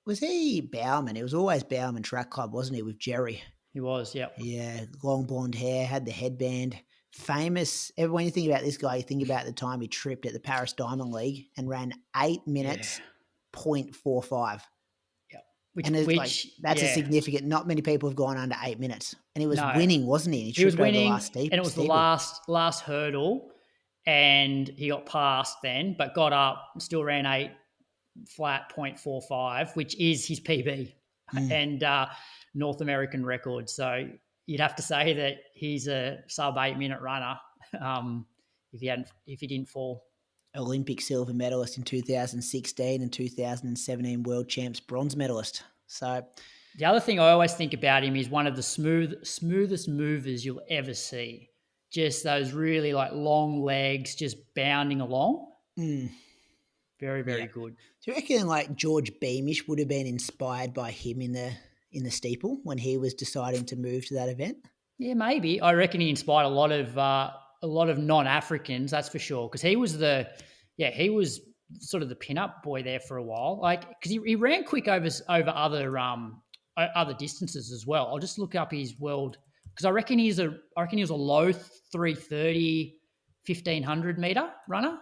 S1: Was he Bowerman? It was always Bowerman Track Club, wasn't he, with Jerry?
S3: He was, yep.
S1: Yeah, long blonde hair, had the headband, famous. When you think about this guy, you think about the time he tripped at the Paris Diamond League and ran 8 minutes, 0.45.
S3: Yeah.
S1: And it's like, that's a significant, not many people have gone under 8 minutes. And he was winning, wasn't he? And
S3: he was
S1: tripped over the
S3: winning,
S1: last
S3: and it was
S1: steeple.
S3: the last hurdle, and he got past then, but got up, still ran 8 flat 0.45, which is his PB and North American record. So you'd have to say that he's a sub 8 minute runner if he didn't fall.
S1: Olympic silver medalist in 2016 and 2017 world champs bronze medalist. So
S3: the other thing I always think about him is one of the smoothest movers you'll ever see. Just those really like long legs, just bounding along. Very, very good.
S1: Do you reckon like George Beamish would have been inspired by him in the steeple when he was deciding to move to that event?
S3: Yeah, maybe. I reckon he inspired a lot of non-Africans, that's for sure. Because he was sort of the pin-up boy there for a while. Like, because he ran quick over other distances as well. I'll just look up his world, because I reckon he was a low 330, 1500 meter runner.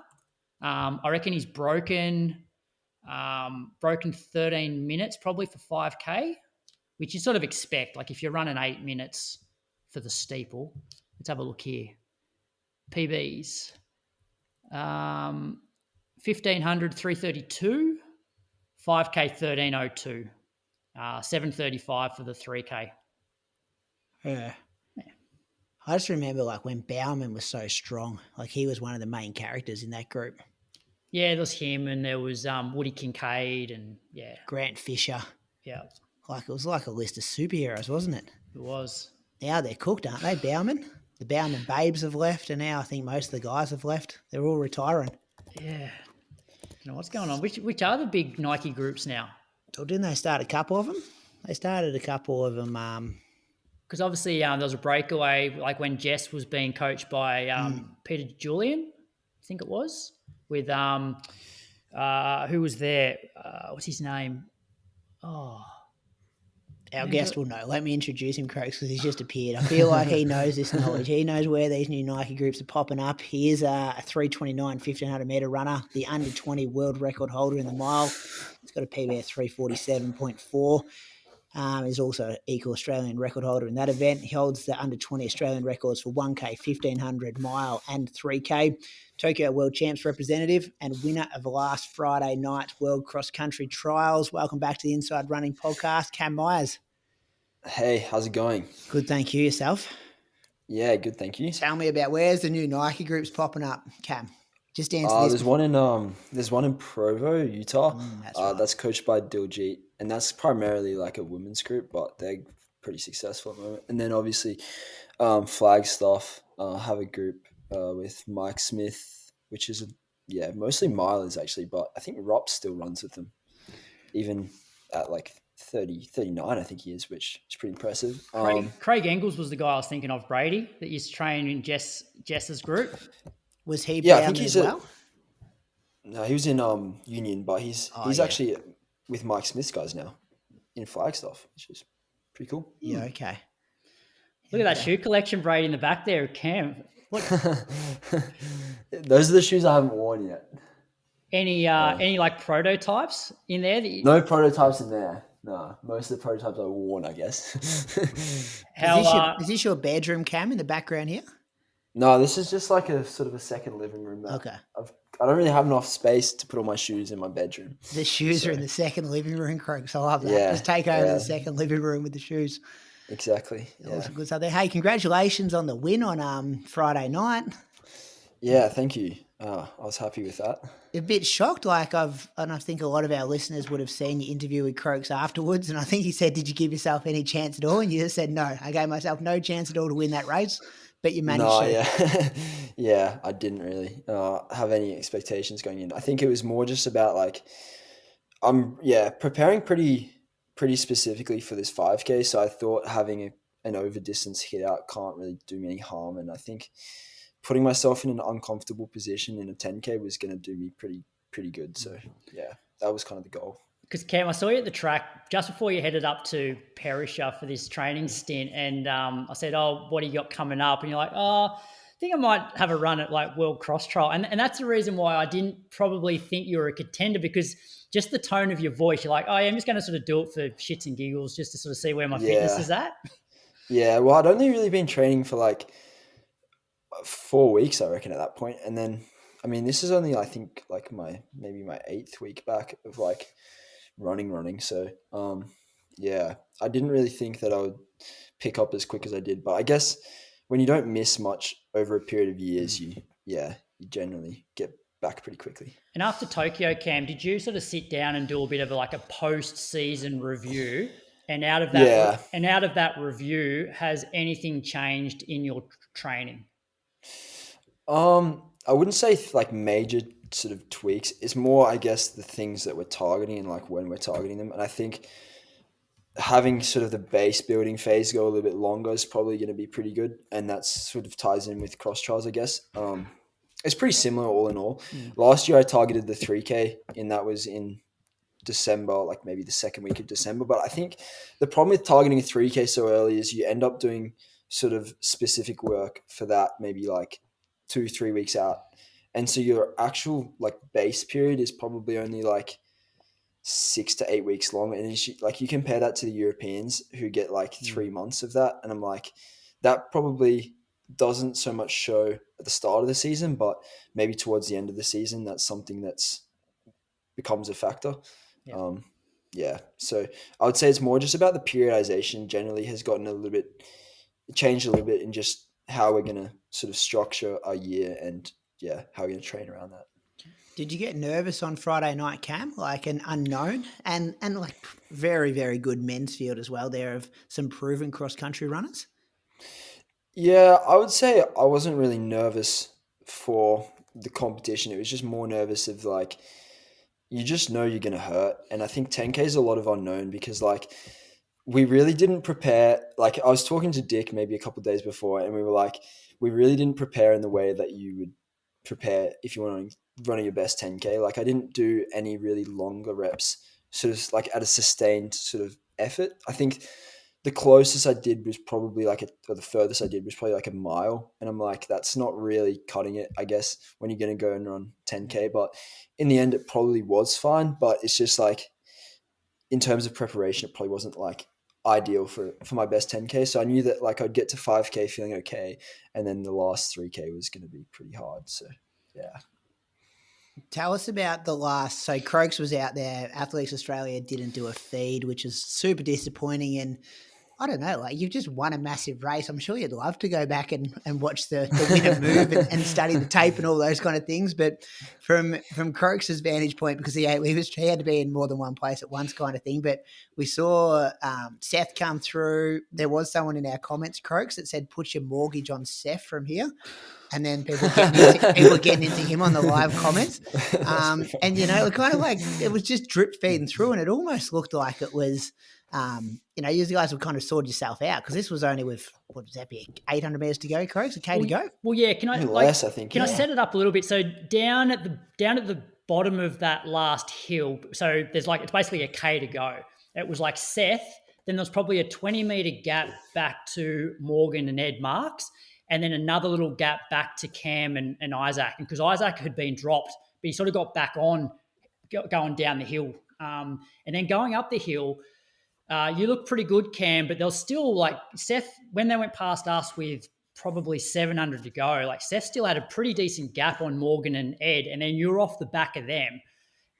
S3: I reckon he's broken 13 minutes probably for 5K, which you sort of expect. Like if you're running 8 minutes for the steeple, let's have a look here. PBs, 1500, 332, 5K, 1302, 735 for the 3K.
S1: Yeah. I just remember like when Bauman was so strong, like he was one of the main characters in that group.
S3: Yeah, there was him, and there was Woody Kincaid, and
S1: Grant Fisher.
S3: Yeah.
S1: Like it was like a list of superheroes, wasn't it?
S3: It was.
S1: Now they're cooked, aren't they, Bauman? The Bauman babes have left, and now I think most of the guys have left. They're all retiring.
S3: Yeah. I don't know what's going on. Which are the big Nike groups now?
S1: Well, didn't they start a couple of them? They started a couple of them.
S3: Because obviously there was a breakaway, like when Jess was being coached by Peter Julian, I think it was, with who was there? What's his name? Oh.
S1: Our guest will know. Let me introduce him, Croaks, because he's just appeared. I feel like he knows this knowledge. He knows where these new Nike groups are popping up. He is a 3:29 1500 metre runner, the under 20 world record holder in the mile. He's got a PB of 3:47.4. He's also an equal Australian record holder in that event. He holds the under 20 Australian records for 1K, 1500 mile and 3K. Tokyo World Champs representative and winner of last Friday night's World Cross Country Trials. Welcome back to the Inside Running Podcast, Cam Myers.
S4: Hey, how's it going?
S1: Good, thank you. Yourself?
S4: Yeah, good, thank you.
S1: Tell me about where's the new Nike groups popping up, Cam? Just answer this.
S4: There's one in Provo, Utah.
S1: That's right.
S4: That's coached by Diljit, and that's primarily like a women's group, but they're pretty successful at the moment. And then obviously, Flagstaff have a group with Mike Smith, which is mostly milers actually, but I think Ropp still runs with them, even at like 39, I think he is, which is pretty impressive.
S3: Craig Engels was the guy I was thinking of, Brady, that used to train in Jess's group.
S1: Was he down as well?
S4: No, he was in Union, but he's actually with Mike Smith's guys now in Flagstaff, which is pretty cool.
S1: Yeah, okay.
S3: Look at that shoe collection, Brady, in the back there, Cam.
S4: Those are the shoes I haven't worn yet.
S3: Any like prototypes in there?
S4: No prototypes in there. No, most of the prototypes are worn, I guess.
S1: Is this your bedroom, Cam, in the background here?
S4: No, this is just like a sort of a second living room.
S1: Okay.
S4: I don't really have enough space to put all my shoes in my bedroom.
S1: The shoes are in the second living room, Croaks. I love that. Yeah, just take over the second living room with the shoes.
S4: Exactly.
S1: Awesome. Good stuff there. Hey, congratulations on the win on Friday night.
S4: Yeah, thank you. I was happy with that.
S1: A bit shocked, and I think a lot of our listeners would have seen your interview with Croaks afterwards, and I think he said, "Did you give yourself any chance at all?" And you just said, "No, I gave myself no chance at all to win that race." But you managed to.
S4: Yeah. Yeah, I didn't really have any expectations going in. I think it was more just about like, I'm preparing pretty specifically for this 5K. So I thought having an over distance hit out can't really do me any harm. And I think putting myself in an uncomfortable position in a 10K was going to do me pretty good. So yeah, that was kind of the goal.
S3: Because Cam, I saw you at the track just before you headed up to Perisher for this training stint, and I said, "Oh, what do you got coming up?" And you're like, "Oh, think I might have a run at like World Cross Trial. And that's the reason why I didn't probably think you were a contender, because just the tone of your voice, you're like, oh, yeah, I'm just going to sort of do it for shits and giggles just to sort of see where my fitness
S4: Yeah.
S3: is at.
S4: Yeah. Well, I'd only really been training for like 4 weeks, I reckon, at that point. And then, I mean, this is only, I think, like maybe my 8th week back of like running. So, yeah, I didn't really think that I would pick up as quick as I did. But I guess when you don't miss much over a period of years, you generally get back pretty quickly.
S3: And after Tokyo, Cam, did you sort of sit down and do a bit of like a post-season review? And
S4: Yeah.
S3: out of that review, has anything changed in your training?
S4: I wouldn't say like major sort of tweaks. It's more, I guess, the things that we're targeting and like when we're targeting them. And I think having sort of the base building phase go a little bit longer is probably going to be pretty good, and that sort of ties in with cross trials, I guess. It's pretty similar all in all. Last year I targeted the 3K, and that was in December, like maybe the second week of December. But I think the problem with targeting a 3K so early is you end up doing sort of specific work for that maybe like 2-3 weeks out, and so your actual like base period is probably only like 6 to 8 weeks long. And like you compare that to the Europeans who get like 3 months of that, and I'm like, that probably doesn't so much show at the start of the season, but maybe towards the end of the season, that's something that's becomes a factor.
S3: Yeah.
S4: Yeah. So I would say it's more just about the periodization generally has gotten a little bit changed a little bit in just how we're going to sort of structure our year and how we're going to train around that.
S1: Did you get nervous on Friday night, Cam? Like an unknown and like very, very good men's field as well there of some proven cross-country runners?
S4: Yeah, I would say I wasn't really nervous for the competition. It was just more nervous of like, you just know you're going to hurt. And I think 10K is a lot of unknown because like we really didn't prepare. Like I was talking to Dick maybe a couple of days before, and we were like, we really didn't prepare in the way that you would prepare if you were running your best 10K. Like I didn't do any really longer reps, sort of like at a sustained sort of effort. I think the closest I did was probably or the furthest I did was probably like a mile. And I'm like, that's not really cutting it, I guess, when you're going to go and run 10K. But in the end, it probably was fine. But it's just like, in terms of preparation, it probably wasn't like ideal for my best 10K. So I knew that like I'd get to 5K feeling okay. And then the last 3K was going to be pretty hard. So, yeah.
S1: Tell us about the last. So Croaks was out there. Athletes Australia didn't do a feed, which is super disappointing. And I don't know, like you've just won a massive race. I'm sure you'd love to go back and watch the winner move and study the tape and all those kind of things. But from Croaks' vantage point, because he had to be in more than one place at once kind of thing. But we saw Seth come through. There was someone in our comments, Croaks, that said, put your mortgage on Seth from here. And then people getting into him on the live comments. And, you know, kind of like it was just drip feeding through, and it almost looked like it was, you know, you guys would kind of sort yourself out because this was only with, what does that be, 800 metres to go, Croaks, a K to go?
S3: Well, yeah, can I,
S4: less, I think,
S3: I set it up a little bit? So down at the bottom of that last hill, so there's like, it's basically a K to go. It was like Seth, then there's probably a 20-metre gap back to Morgan and Ed Marks, and then another little gap back to Cam and Isaac. And because Isaac had been dropped, but he sort of got back on going down the hill. And then going up the hill, you look pretty good, Cam, but there was still like Seth, when they went past us with probably 700 to go, like Seth still had a pretty decent gap on Morgan and Ed, and then you're off the back of them.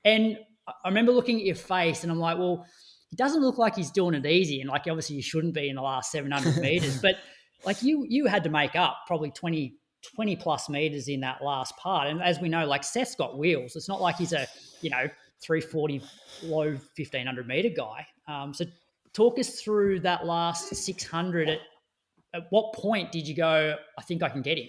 S3: And I remember looking at your face and I'm like, well, he doesn't look like he's doing it easy. And like, obviously you shouldn't be in the last 700 meters, but like you had to make up probably 20 plus meters in that last part. And as we know, like Seth's got wheels. It's not like he's a, 340 low 1500 meter guy. So talk us through that last 600. At what point did you go, I think I can get him?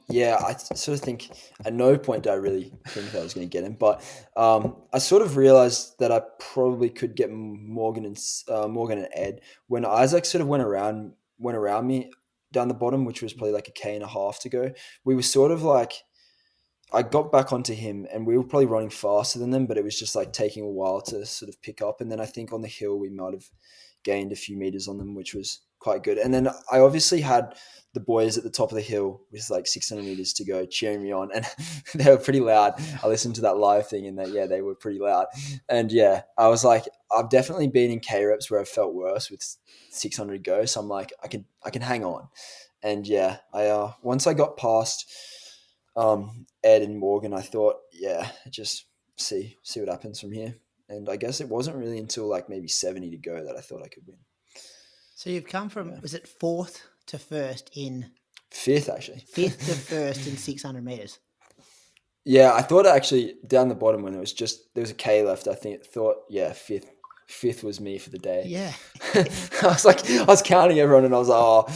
S4: Yeah, I sort of think at no point did I really think that I was going to get him, but I sort of realized that I probably could get Morgan and Ed when Isaac sort of went around me down the bottom, which was probably like a K and a half to go. We were sort of like, I got back onto him and we were probably running faster than them, but it was just like taking a while to sort of pick up. And then I think on the hill we might have gained a few meters on them, which was quite good. And then I obviously had the boys at the top of the hill with like 600 meters to go cheering me on, and they were pretty loud. I listened to that live thing, and they were pretty loud. And yeah, I was like, I've definitely been in K reps where I felt worse with 600 go, so I'm like, I can hang on. And yeah, I once I got past Ed and Morgan, I thought, yeah, just see what happens from here. And I guess it wasn't really until like maybe 70 to go that I thought I could win.
S1: So you've come from, was it fourth to first in?
S4: Fifth, actually.
S1: Fifth to first in 600 meters.
S4: Yeah, I thought actually down the bottom when it was just, there was a K left, I thought, yeah, fifth was me for the day.
S1: Yeah.
S4: I was counting everyone, and I was like, oh,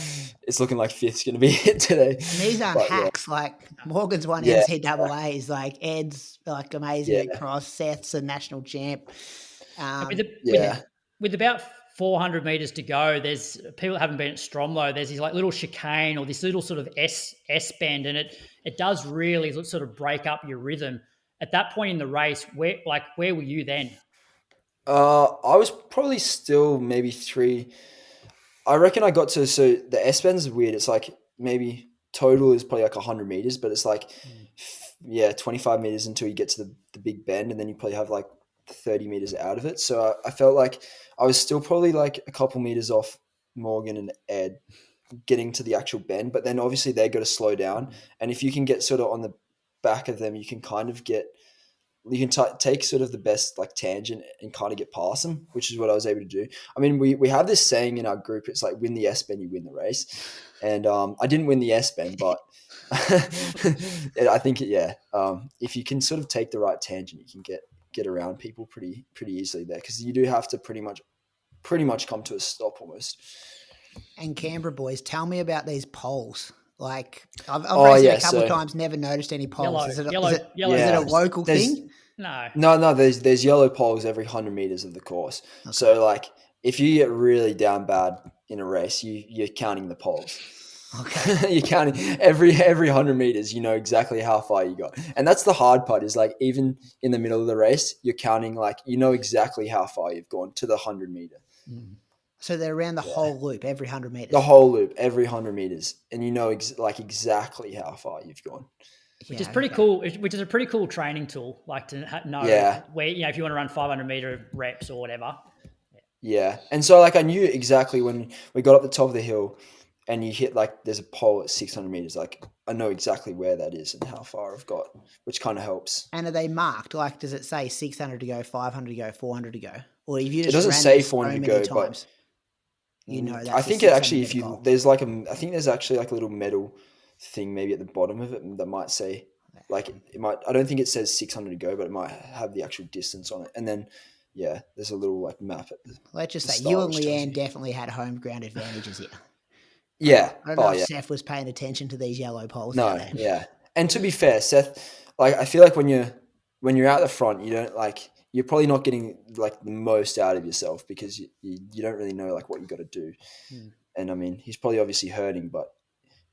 S4: it's looking like fifth's going to be it today.
S1: And these aren't hacks. Yeah. Like Morgan's won NCAAs, like Ed's like amazing at cross, Seth's a national champ.
S3: With about 400 meters to go, there's people that haven't been at Stromlo. There's this like little chicane or this little sort of S bend, and it does really sort of break up your rhythm. At that point in the race, where were you then?
S4: I was probably still maybe 3. I reckon I got to, so the S bend is weird. It's like maybe total is probably like 100 meters, but it's like 25 meters until you get to the big bend, and then you probably have like 30 meters out of it. So I felt like I was still probably like a couple meters off Morgan and Ed getting to the actual bend, but then obviously they got to slow down. And if you can get sort of on the back of them, you can kind of take sort of the best like tangent and kind of get past them, which is what I was able to do. I mean, we have this saying in our group, it's like win the S bend, you win the race. And I didn't win the S bend, but I think if you can sort of take the right tangent, you can get around people pretty easily there, because you do have to pretty much come to a stop almost.
S1: And Canberra boys, tell me about these poles. Like I've raced it a couple of times, never noticed any poles. Is it a local thing?
S3: No.
S4: There's yellow poles every 100 meters of the course. Okay. So like if you get really down bad in a race, you're counting the poles. Okay. You're counting every 100 meters, you know exactly how far you got. And that's the hard part, is like even in the middle of the race, you're counting, like, you know exactly how far you've gone to the 100 meter.
S1: Mm. So they're around the whole loop, every 100 meters.
S4: The whole loop, every 100 meters, and you know exactly how far you've gone.
S3: Which is pretty cool. Which is a pretty cool training tool, like to know where, if you want to run 500 meter reps or whatever.
S4: Yeah, and so like I knew exactly when we got up the top of the hill, and you hit like there's a pole at 600 meters. Like I know exactly where that is and how far I've got, which kind of helps.
S1: And are they marked? Like, does it say 600 to go, 500 to go, 400 to go, or if you just
S4: it doesn't say 400 to go,
S1: times, but you know that.
S4: I think it actually, if you there's like I think there's actually like a little metal thing maybe at the bottom of it that might say like it might. I don't think it says 600 to go, but it might have the actual distance on it, and then. Yeah, there's a little like map.
S1: Let's just say you and Leanne definitely had home ground advantages here.
S4: Yeah.
S1: I don't know if Seth was paying attention to these yellow poles.
S4: No, yeah. And to be fair, Seth, like I feel like when you're out the front, you don't like you're probably not getting like the most out of yourself because you don't really know like what you got to do. And I mean, he's probably obviously hurting, but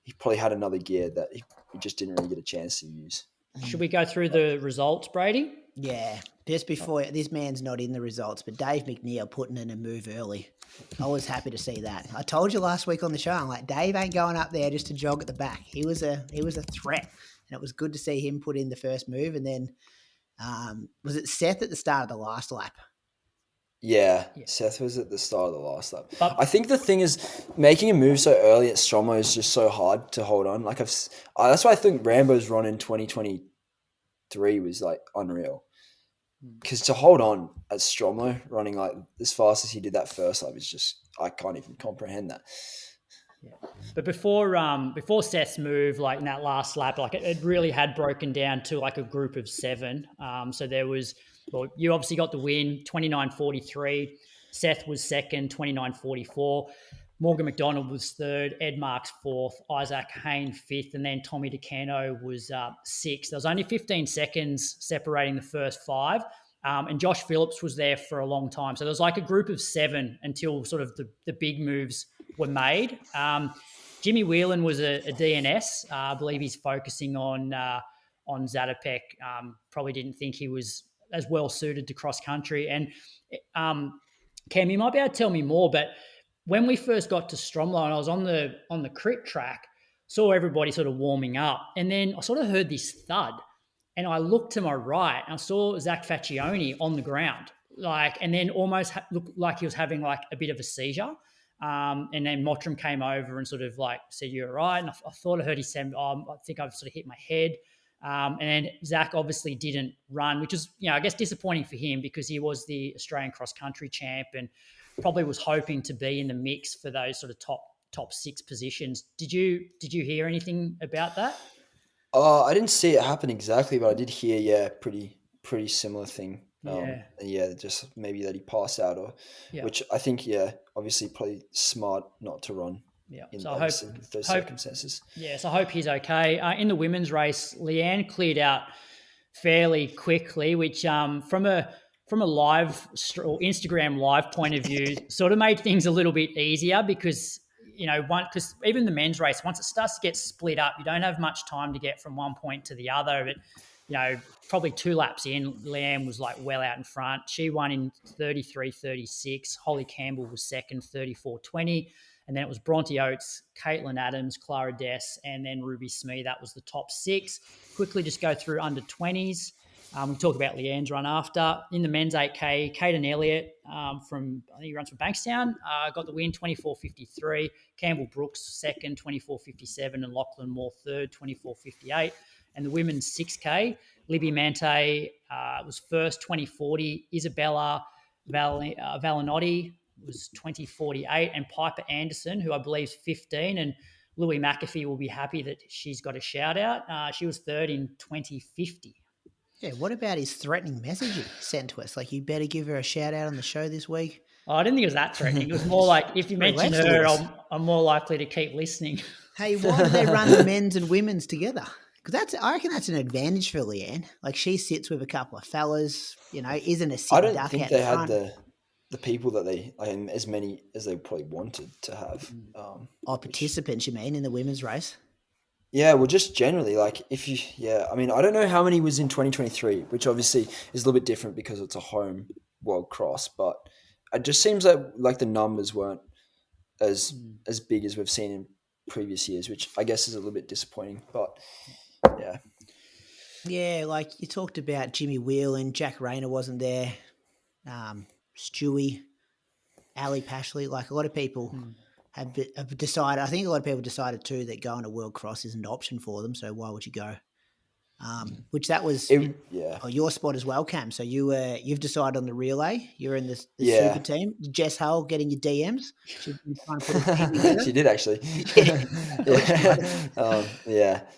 S4: he probably had another gear that he just didn't really get a chance to use.
S3: Should we go through the results, Brady?
S1: Yeah. Just before, this man's not in the results, but Dave McNeil putting in a move early. I was happy to see that. I told you last week on the show, I'm like, Dave ain't going up there just to jog at the back. He was a threat, and it was good to see him put in the first move. And then, was it Seth at the start of the last lap?
S4: Yeah, Seth was at the start of the last lap. I think the thing is, making a move so early at Stromlo is just so hard to hold on. Like that's why I think Rambo's run in 2023 was like unreal. Because to hold on at Stromlo running like as fast as he did that first lap is just, I can't even comprehend that.
S3: Yeah. But before Seth's move, like in that last lap, like it really had broken down to like a group of 7. So there was, well, you obviously got the win, 29.43. Seth was second, 29.44. Morgan McDonald was third, Ed Marks fourth, Isaac Hayne fifth, and then Tommy DeCano was sixth. There was only 15 seconds separating the first 5, and Josh Phillips was there for a long time. So there was like a group of 7 until sort of the big moves were made. Jimmy Whelan was a DNS. I believe he's focusing on Zatopek. Probably didn't think he was as well suited to cross country. And Cam, you might be able to tell me more, but when we first got to Stromlo and I was on the crit track, saw everybody sort of warming up, and then I sort of heard this thud, and I looked to my right and I saw Zach Faccioni on the ground, and then almost looked like he was having like a bit of a seizure. And then Mottram came over and sort of like said, "You're right." And I thought I heard he said, "I think I've sort of hit my head." And then Zach obviously didn't run, which is, I guess disappointing for him because he was the Australian cross country champ and probably was hoping to be in the mix for those sort of top 6 positions. Did you hear anything about that?
S4: I didn't see it happen exactly, but I did hear, pretty similar thing.
S3: Yeah.
S4: Just maybe that he passed out, or
S3: Yeah.
S4: which I think, obviously probably smart not to run.
S3: Yeah.
S4: In
S3: So I
S4: obviously with those circumstances.
S3: Yes, I hope he's okay. In the women's race, Leanne cleared out fairly quickly, which from a live or Instagram live point of view, sort of made things a little bit easier because because even the men's race, once it starts to get split up, you don't have much time to get from one point to the other. But probably 2 laps in, Leanne was like well out in front. She won in 33:36. Holly Campbell was second, 34:20. And then it was Bronte Oates, Caitlin Adams, Clara Dess, and then Ruby Smee. That was the top 6. Quickly just go through under 20s. We'll talk about Leanne's run after. In the men's 8K, Caden Elliott I think he runs from Bankstown, got the win, 24:53. Campbell Brooks second, 24:57, and Lachlan Moore third, 24:58. And the women's 6K, Libby Mante was first, 20:40. Isabella Valinotti was 20:48, and Piper Anderson, who I believe is 15, and Louis McAfee will be happy that she's got a shout out. She was third in 20:50.
S1: Yeah, what about his threatening message he sent to us? Like, you better give her a shout out on the show this week.
S3: Oh, I didn't think it was that threatening. It was more like, if you mention her, I'm more likely to keep listening.
S1: Hey, why do they run the men's and women's together? Because I reckon that's an advantage for Leanne. Like, she sits with a couple of fellas, isn't a sit
S4: I don't
S1: duck
S4: think
S1: out
S4: they
S1: front.
S4: had the people that they, as many as they probably wanted to have.
S1: Participants, you mean, in the women's race?
S4: Yeah, well, just generally, like, I don't know how many was in 2023, which obviously is a little bit different because it's a home World Cross, but it just seems like the numbers weren't as big as we've seen in previous years, which I guess is a little bit disappointing, but yeah.
S1: Yeah, like you talked about Jimmy Whelan, Jack Rayner wasn't there, Stewie, Ali Pashley, like a lot of people have decided, I think a lot of people decided too that going to World Cross is an option for them, so why would you go? Which that was your spot as well, Cam. So you've decided on the relay. You're in the super team. Jess Hull getting your DMs. She's been trying to put a team together.
S4: She did actually.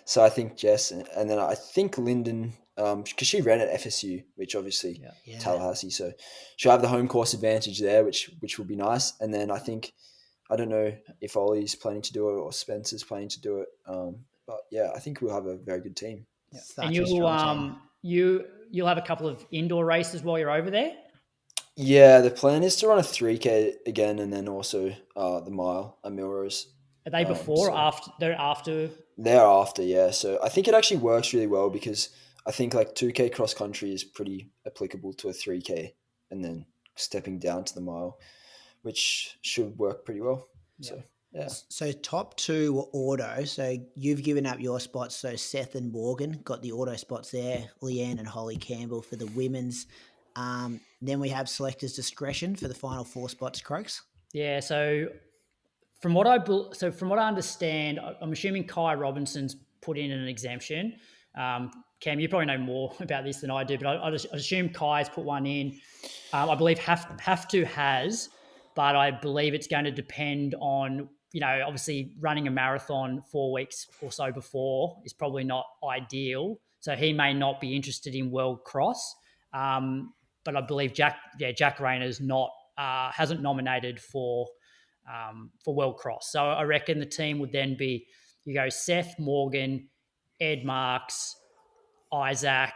S4: So I think Jess, and then I think Lyndon, because she ran at FSU, which obviously Tallahassee, so she'll have the home course advantage there, which will be nice. And then I don't know if Ollie's planning to do it or Spencer's planning to do it. But yeah, I think we'll have a very good team.
S3: Yeah. And you'll have a couple of indoor races while you're over there?
S4: Yeah, the plan is to run a 3K again, and then also the mile at Milrose.
S3: Are they before or after? They're after?
S4: They're after, yeah. So I think it actually works really well because I think like 2K cross country is pretty applicable to a 3K, and then stepping down to the mile, which should work pretty well. Yeah. So yeah.
S1: So top 2 were auto. So you've given up your spots. So Seth and Morgan got the auto spots there. Leanne and Holly Campbell for the women's. Then we have selectors' discretion for the final 4 spots, Croaks.
S3: Yeah. So from what I understand, I'm assuming Kai Robinson's put in an exemption. Cam, you probably know more about this than I do, but I assume Kai's put one in. I believe have to has, but I believe it's going to depend on, obviously running a marathon 4 weeks or so before is probably not ideal. So he may not be interested in World Cross. But I believe Jack Rayner's hasn't nominated for World Cross. So I reckon the team would then be, you go Seth, Morgan, Ed Marks, Isaac,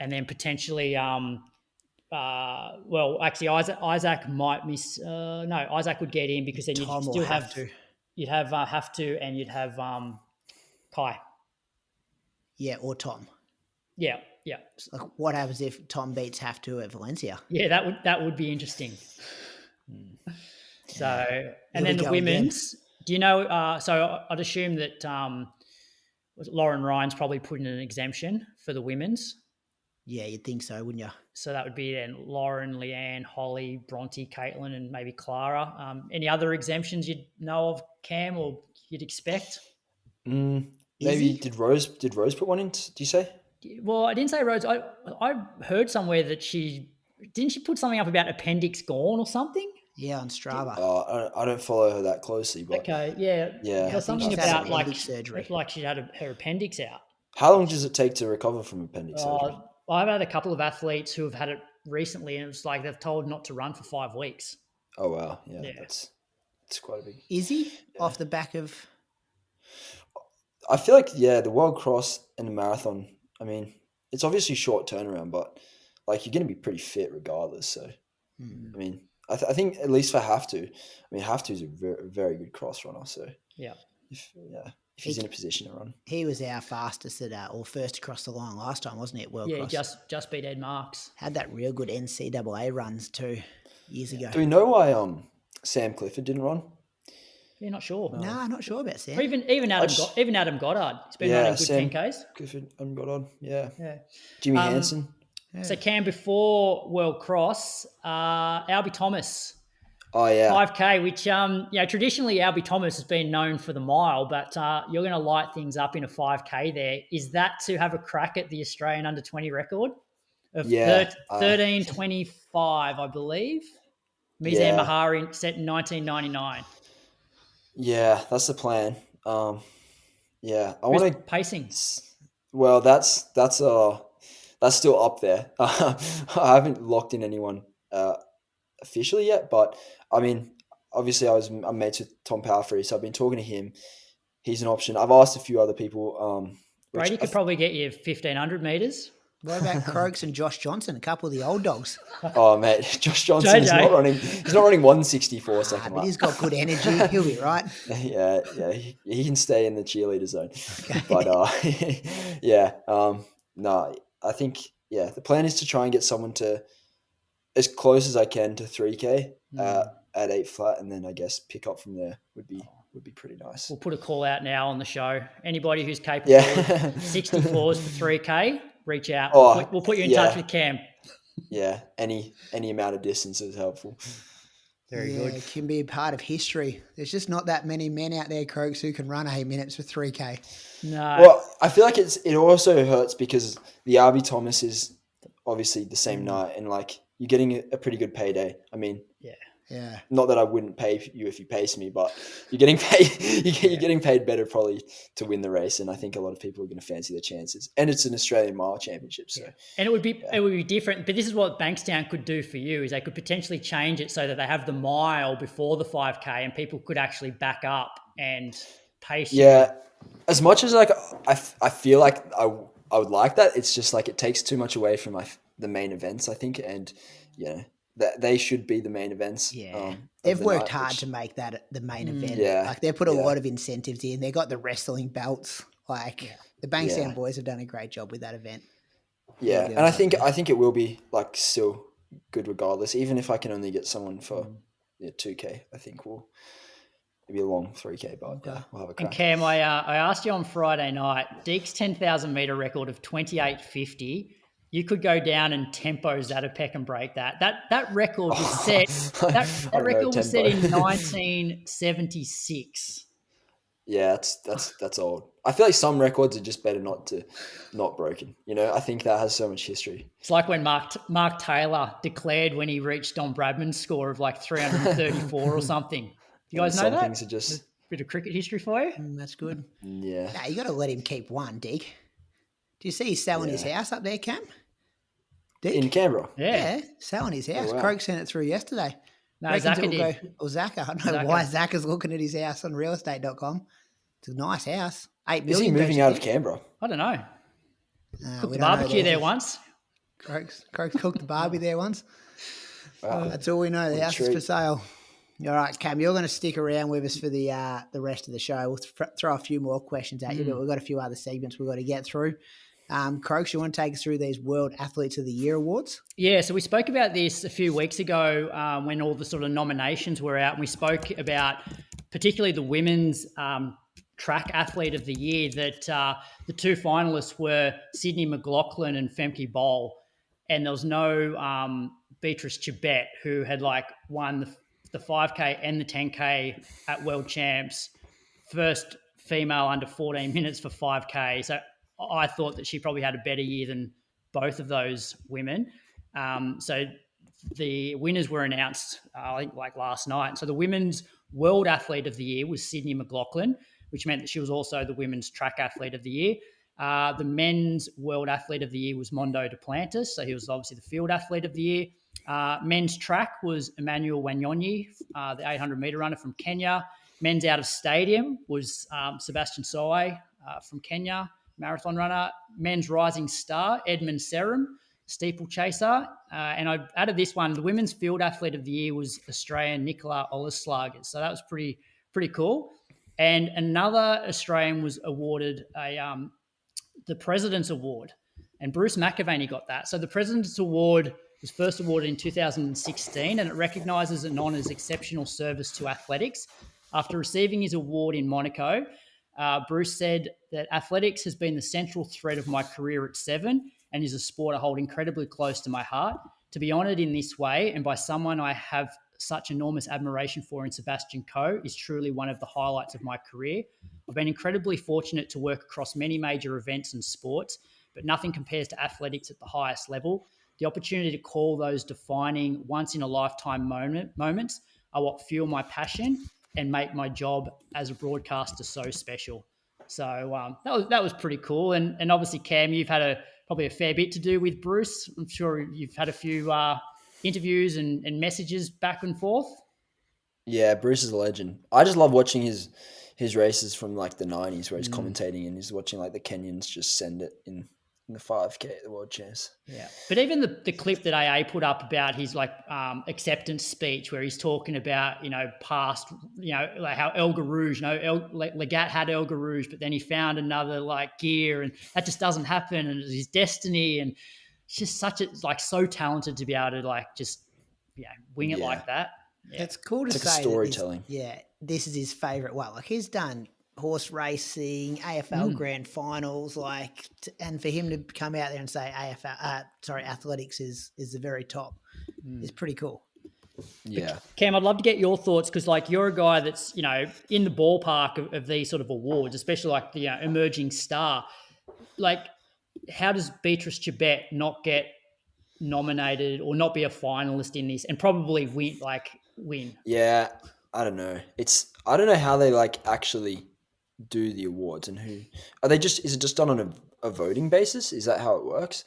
S3: and then potentially Isaac might miss. No, Isaac would get in because then you'd still have to. You'd have have to, and you'd have Kai.
S1: Yeah, or Tom.
S3: Yeah.
S1: Like, what happens if Tom beats have to at Valencia?
S3: Yeah, that would be interesting. So, and then the women's Do you know? So I'd assume that Lauren Ryan's probably put in an exemption for the women's.
S1: Yeah, you'd think so, wouldn't you?
S3: So that would be then Lauren, Leanne, Holly, Bronte, Caitlin, and maybe Clara. Any other exemptions you'd know of, Cam, or you'd expect?
S4: Maybe did Rose put one in? Do you say?
S3: Well, I didn't say Rose. I heard somewhere that she put something up about appendix gone or something.
S1: Yeah, on Strava.
S4: I don't follow her that closely, but
S3: Okay, yeah. There's something
S1: she's had
S3: about like
S1: surgery.
S3: like she had her appendix out.
S4: How long does it take to recover from appendix surgery?
S3: I've had a couple of athletes who have had it recently, and it's like they've told not to run for 5 weeks.
S4: Oh wow, yeah. That's quite a big.
S1: Is he off the back of?
S4: I feel like the World Cross and the marathon. I mean, it's obviously short turnaround, but like you're going to be pretty fit regardless. So, I mean, I think at least for Have to. I mean, Have to is a very, very good cross runner. So if he's in a position to run,
S1: he was our fastest or first across the line last time, wasn't it? World Cross.
S3: Yeah, just beat Ed Marks.
S1: Had that real good NCAA runs 2 years ago.
S4: Do we know why Sam Clifford didn't run?
S3: Yeah, not sure.
S1: No, not sure about Sam.
S3: Or even Adam Goddard. He's been running good 10Ks.
S4: Clifford, Adam Goddard. Yeah.
S3: Jimmy
S4: Hansen.
S1: Yeah.
S3: So Cam, before World Cross, Albie Thomas.
S4: Oh yeah.
S3: 5K, which traditionally Albie Thomas has been known for the mile, but you're going to light things up in a 5K there. Is that to have a crack at the Australian under-20 record of 13:25, I believe? Mizan Mahari set in 1999.
S4: Yeah, that's the plan. I want to
S3: pacing.
S4: Well, that's still up there. I haven't locked in anyone officially yet, but I mean, obviously I'm mates with Tom Powerfree, so I've been talking to him. He's an option. I've asked a few other people.
S3: Brady could probably get you 1,500 meters.
S1: What about Croaks and Josh Johnson, a couple of the old dogs?
S4: Oh, mate, Josh Johnson is not running. He's not running 164 second
S1: but
S4: lap.
S1: He's got good energy. He'll be right.
S4: Yeah. He can stay in the cheerleader zone. Okay. But no, I think the plan is to try and get someone to as close as I can to 3K at 8 flat, and then I guess pick up from there would be pretty nice.
S3: We'll put a call out now on the show. Anybody who's capable of 64s for 3K, reach out. We'll put you in touch with Cam.
S4: Yeah, any amount of distance is helpful.
S3: Very good.
S1: It can be a part of history. There's just not that many men out there, Croaks, who can run 8 minutes for 3K.
S3: No.
S4: Well, I feel like it also hurts because the RB Thomas is obviously the same night, and like you're getting a pretty good payday. I mean,
S1: yeah.
S4: Not that I wouldn't pay you if you pace me, but you're getting paid. You're getting paid better probably to win the race, and I think a lot of people are going to fancy their chances. And it's an Australian Mile Championship, so
S3: and it would be different. But this is what Bankstown could do for you: is they could potentially change it so that they have the mile before the 5K, and people could actually back up and pace.
S4: Yeah, as much as like I feel like I would like that, it's just like it takes too much away from the main events, I think, and that they should be the main events.
S1: Yeah, they've worked hard to make that the main event.
S4: Yeah,
S1: like they put a lot of incentives in. They got the wrestling belts. Like the Bankstown boys have done a great job with that event.
S4: Yeah, and I think it will be like still good regardless. Even if I can only get someone for 2K, I think it'll be a long 3K, but we'll have a crack.
S3: And Cam, I asked you on Friday night, Deke's 10,000 meter record of 28:50. You could go down and tempo Zatopek and break that. That record was set. That record was set in 1976.
S4: Yeah, that's old. I feel like some records are just better not broken. I think that has so much history.
S3: It's like when Mark Taylor declared when he reached Don Bradman's score of like 334 or something. You guys know that?
S4: Some things are just
S3: bit of cricket history for you.
S1: That's good.
S4: Yeah.
S1: Nah, you got to let him keep one, Deke. Do you see he's selling his house up there, Cam? Dick?
S4: In Canberra?
S1: Yeah, selling his house.
S4: Oh, wow.
S1: Croak sent it through yesterday.
S3: No, Zaka did.
S1: Zaka. I don't know why Zaka's looking at his house on realestate.com. It's a nice house. $8 million.
S4: Is he moving out of Canberra?
S3: I don't know. Cooked the barbecue there once.
S1: Croaks cooked the barbie there once.
S4: Wow.
S1: That's all we know. The house is for sale. All right, Cam, you're going to stick around with us for the rest of the show. We'll throw a few more questions at you, but we've got a few other segments we've got to get through. Croaks, you want to take us through these World Athletes of the Year awards?
S3: Yeah, so we spoke about this a few weeks ago when all the sort of nominations were out. And we spoke about particularly the women's track athlete of the year, that the two finalists were Sydney McLaughlin and Femke Bol. And there was no Beatrice Chibet, who had won the 5K and the 10K at World Champs. First female under 14 minutes for 5K. So I thought that she probably had a better year than both of those women. So the winners were announced, I think, last night. So the women's World Athlete of the Year was Sydney McLaughlin, which meant that she was also the women's track athlete of the year. The men's World Athlete of the Year was Mondo Duplantis, so he was obviously the field athlete of the year. Men's track was Emmanuel Wanyonyi, the 800-meter runner from Kenya. Men's out of stadium was Sebastian Soe from Kenya, marathon runner. Men's rising star, Edmund Serum, steeplechaser. And I added this one. The women's field athlete of the year was Australian Nicola Oleslager. So that was pretty cool. And another Australian was awarded the President's Award. And Bruce McAvaney got that. So the President's Award was first awarded in 2016, and it recognises and honours exceptional service to athletics. After receiving his award in Monaco, Bruce said that athletics has been the central thread of my career at Seven and is a sport I hold incredibly close to my heart. To be honoured in this way and by someone I have such enormous admiration for in Sebastian Coe is truly one of the highlights of my career. I've been incredibly fortunate to work across many major events and sports, but nothing compares to athletics at the highest level. The opportunity to call those defining once-in-a-lifetime moments are what fuel my passion and make my job as a broadcaster so special. So that was pretty cool. And obviously, Cam, you've had probably a fair bit to do with Bruce. I'm sure you've had a few interviews and messages back and forth.
S4: Yeah, Bruce is a legend. I just love watching his races from the 90s where he's commentating and he's watching the Kenyans just send it in the 5K at the World Champs.
S3: Yeah, but even the clip that AA put up about his acceptance speech, where he's talking about past how Elgar Rouge, Legat had Elgar Rouge, but then he found another gear, and that just doesn't happen, and it's his destiny, and it's just so talented to be able to wing it like that. Yeah.
S1: It's cool to say
S4: storytelling.
S1: This is his favourite. He's done horse racing, AFL grand finals, and for him to come out there and say athletics is the very top is pretty cool.
S4: Yeah.
S3: Cam, I'd love to get your thoughts, because you're a guy that's, in the ballpark of these sort of awards, especially the emerging star. How does Beatrice Chibet not get nominated or not be a finalist in this and probably win?
S4: Yeah, I don't know. I don't know how they actually do the awards, and who are they? Is it just done on a voting basis? Is that how it works?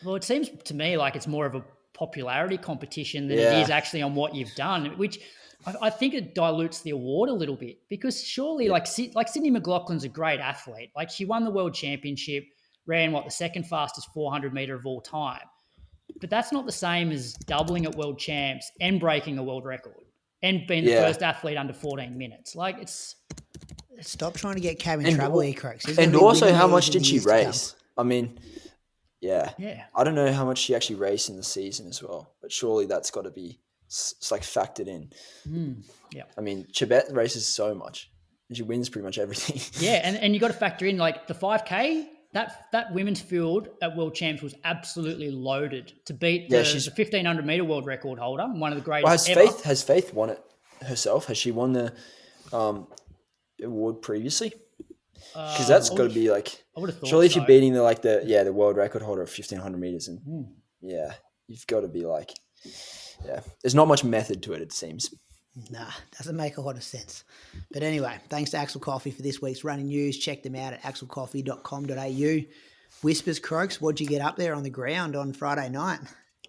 S3: Well, it seems to me like it's more of a popularity competition than it is actually on what you've done, which I think it dilutes the award a little bit, because surely Sydney McLaughlin's a great athlete. She won the world championship, ran the second fastest 400 meter of all time. But that's not the same as doubling at world champs and breaking a world record and being the first athlete under 14 minutes.
S1: Stop trying to get Cam in trouble here, Crooks.
S4: And also, how much did she race? I mean,
S3: yeah.
S4: I don't know how much she actually raced in the season as well, but surely that's got to be factored in.
S3: Yeah.
S4: I mean, Chibet races so much, and she wins pretty much everything.
S3: Yeah, and you got to factor in the 5K. That women's field at World Champs was absolutely loaded to beat the 1,500 meter world record holder, one of the greatest ever.
S4: Has Faith won it herself? Has she won the award previously? Because that's got to be
S3: I would have thought.
S4: Surely, if you're beating the world record holder of 1,500 meters, and you've got to be there's not much method to it. It seems.
S1: Nah, doesn't make a lot of sense. But anyway, thanks to Axel Coffee for this week's running news. Check them out at axelcoffee.com.au. Whispers, Croaks, what'd you get up there on the ground on Friday night?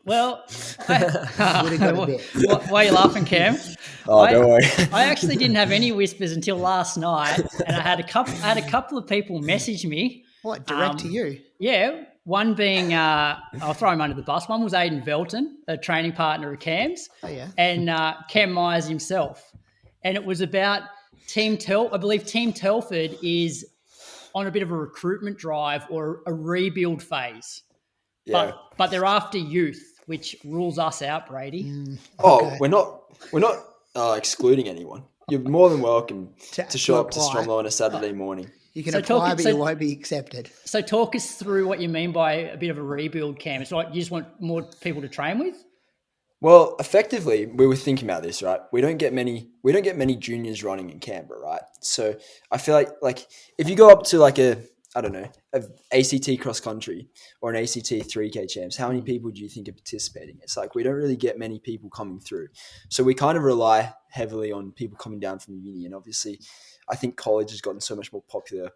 S3: Well,
S1: Would have got a bit.
S3: Why are you laughing, Cam?
S4: Don't worry.
S3: I actually didn't have any whispers until last night, and I had a couple of people message me.
S1: What, direct to you?
S3: Yeah. One being, I'll throw him under the bus. One was Aidan Velton, a training partner of Cam's.
S1: Oh, yeah.
S3: And Cam Myers himself. And it was about I believe Team Telford is on a bit of a recruitment drive or a rebuild phase.
S4: Yeah.
S3: But they're after youth, which rules us out, Brady.
S4: Oh, we're not excluding anyone. You're more than welcome
S1: To
S4: to show up to
S1: apply.
S4: Stromlo on a Saturday morning.
S1: You can
S3: So
S1: apply, but you won't be accepted.
S3: So talk us through what you mean by a bit of a rebuild, Cam. It's like you just want more people to train with?
S4: Well, effectively, we were thinking about this, right? We don't get many juniors running in Canberra, right? So I feel like if you go up to like a ACT cross country or an ACT 3K champs, how many people do you think are participating? It's like we don't really get many people coming through. So we kind of rely heavily on people coming down from uni. And obviously, I think college has gotten so much more popular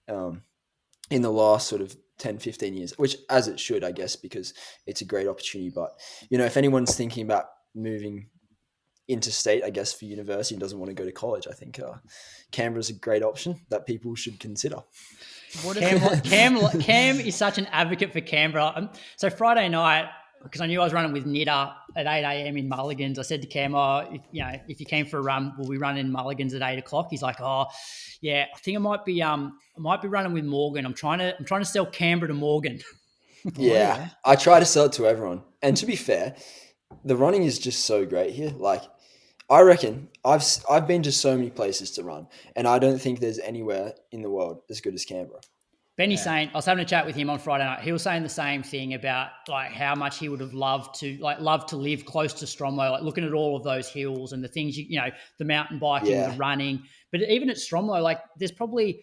S4: in the last sort of 10, 15 years, which as it should, I guess, because it's a great opportunity. But, if anyone's thinking about moving interstate, I guess, for university and doesn't want to go to college, I think Canberra's a great option that people should consider.
S3: Cam is such an advocate for Canberra. So Friday night, because I knew I was running with Nitter at 8 a.m. in Mulligans, I said to Cam, if you came for a run, will we run in Mulligans at 8 o'clock? He's like, oh, yeah, I think I might be running with Morgan. I'm trying to sell Canberra to Morgan.
S4: Yeah, I try to sell it to everyone. And to be fair, the running is just so great here. Like, I reckon I've been to so many places to run, and I don't think there's anywhere in the world as good as Canberra.
S3: Benny's saying, I was having a chat with him on Friday night. He was saying the same thing about like how much he would have loved to live close to Stromlo, like looking at all of those hills and the things, the mountain biking, the running. But even at Stromlo, like there's probably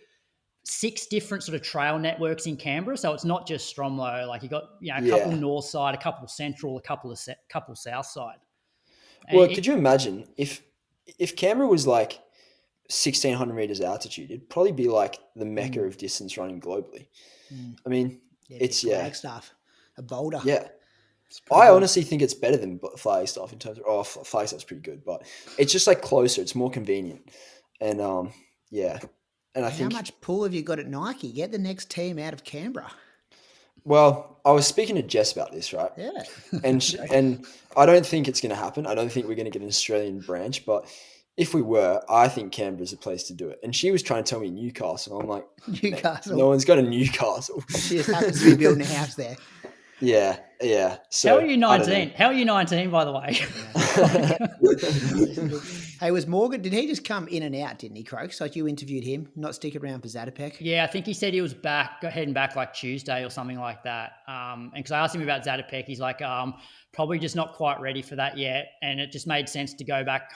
S3: 6 different sort of trail networks in Canberra. So it's not just Stromlo. Like you got, a couple north side, a couple central, a couple south side.
S4: Well, could you imagine if Canberra was like 1,600 meters altitude, it'd probably be like the mecca of distance running globally. I mean, it's
S1: Flagstaff, a boulder.
S4: Yeah, I honestly think it's better than Flagstaff in terms of Flagstaff's pretty good, but it's just like closer. It's more convenient, and and I think
S1: how much pull have you got at Nike? Get the next team out of Canberra.
S4: Well, I was speaking to Jess about this, right?
S1: Yeah,
S4: and I don't think it's going to happen. I don't think we're going to get an Australian branch, but if we were, I think Canberra's a place to do it. And she was trying to tell me Newcastle. I'm like,
S1: Newcastle.
S4: No one's got a Newcastle.
S1: She just happens to be building a house there.
S4: Yeah. So
S3: how are you 19? How are you 19, by the way?
S1: Hey, was Morgan, did he just come in and out, didn't he, Croaks? Like you interviewed him, not stick around for Zatopek?
S3: Yeah, I think he said he was heading back like Tuesday or something like that. And because I asked him about Zatopek, he's like, probably just not quite ready for that yet. And it just made sense to go back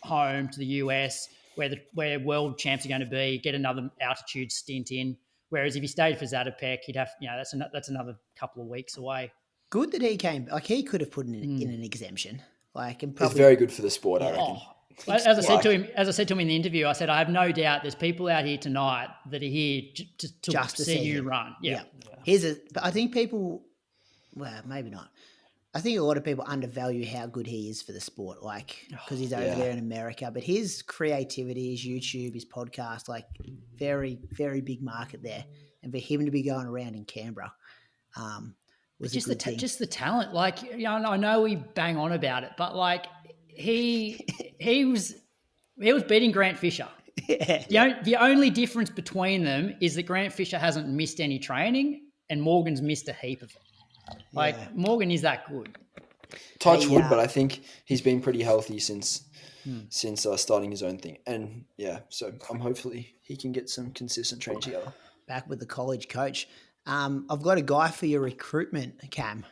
S3: home to the US where world champs are going to be, get another altitude stint in. Whereas if he stayed for Zatopek, he'd have, that's another couple of weeks away.
S1: Good that he came. Like he could have put in an exemption. Like, and probably,
S4: it's very good for the sport, I reckon.
S3: As I said to him in the interview, I said, I have no doubt there's people out here tonight that are here to see you run. Yeah.
S1: But I think people, well, maybe not. I think a lot of people undervalue how good he is for the sport, like because he's over there in America. But his creativity, his YouTube, his podcast, like very, very big market there. And for him to be going around in Canberra, was just
S3: just the talent. Like, I know we bang on about it, but like he was beating Grant Fisher. The only difference between them is that Grant Fisher hasn't missed any training and Morgan's missed a heap of it. Morgan is that good.
S4: Touch wood, but I think he's been pretty healthy since starting his own thing. And so I'm hopefully he can get some consistent training together.
S1: Back with the college coach. I've got a guy for your recruitment, Cam.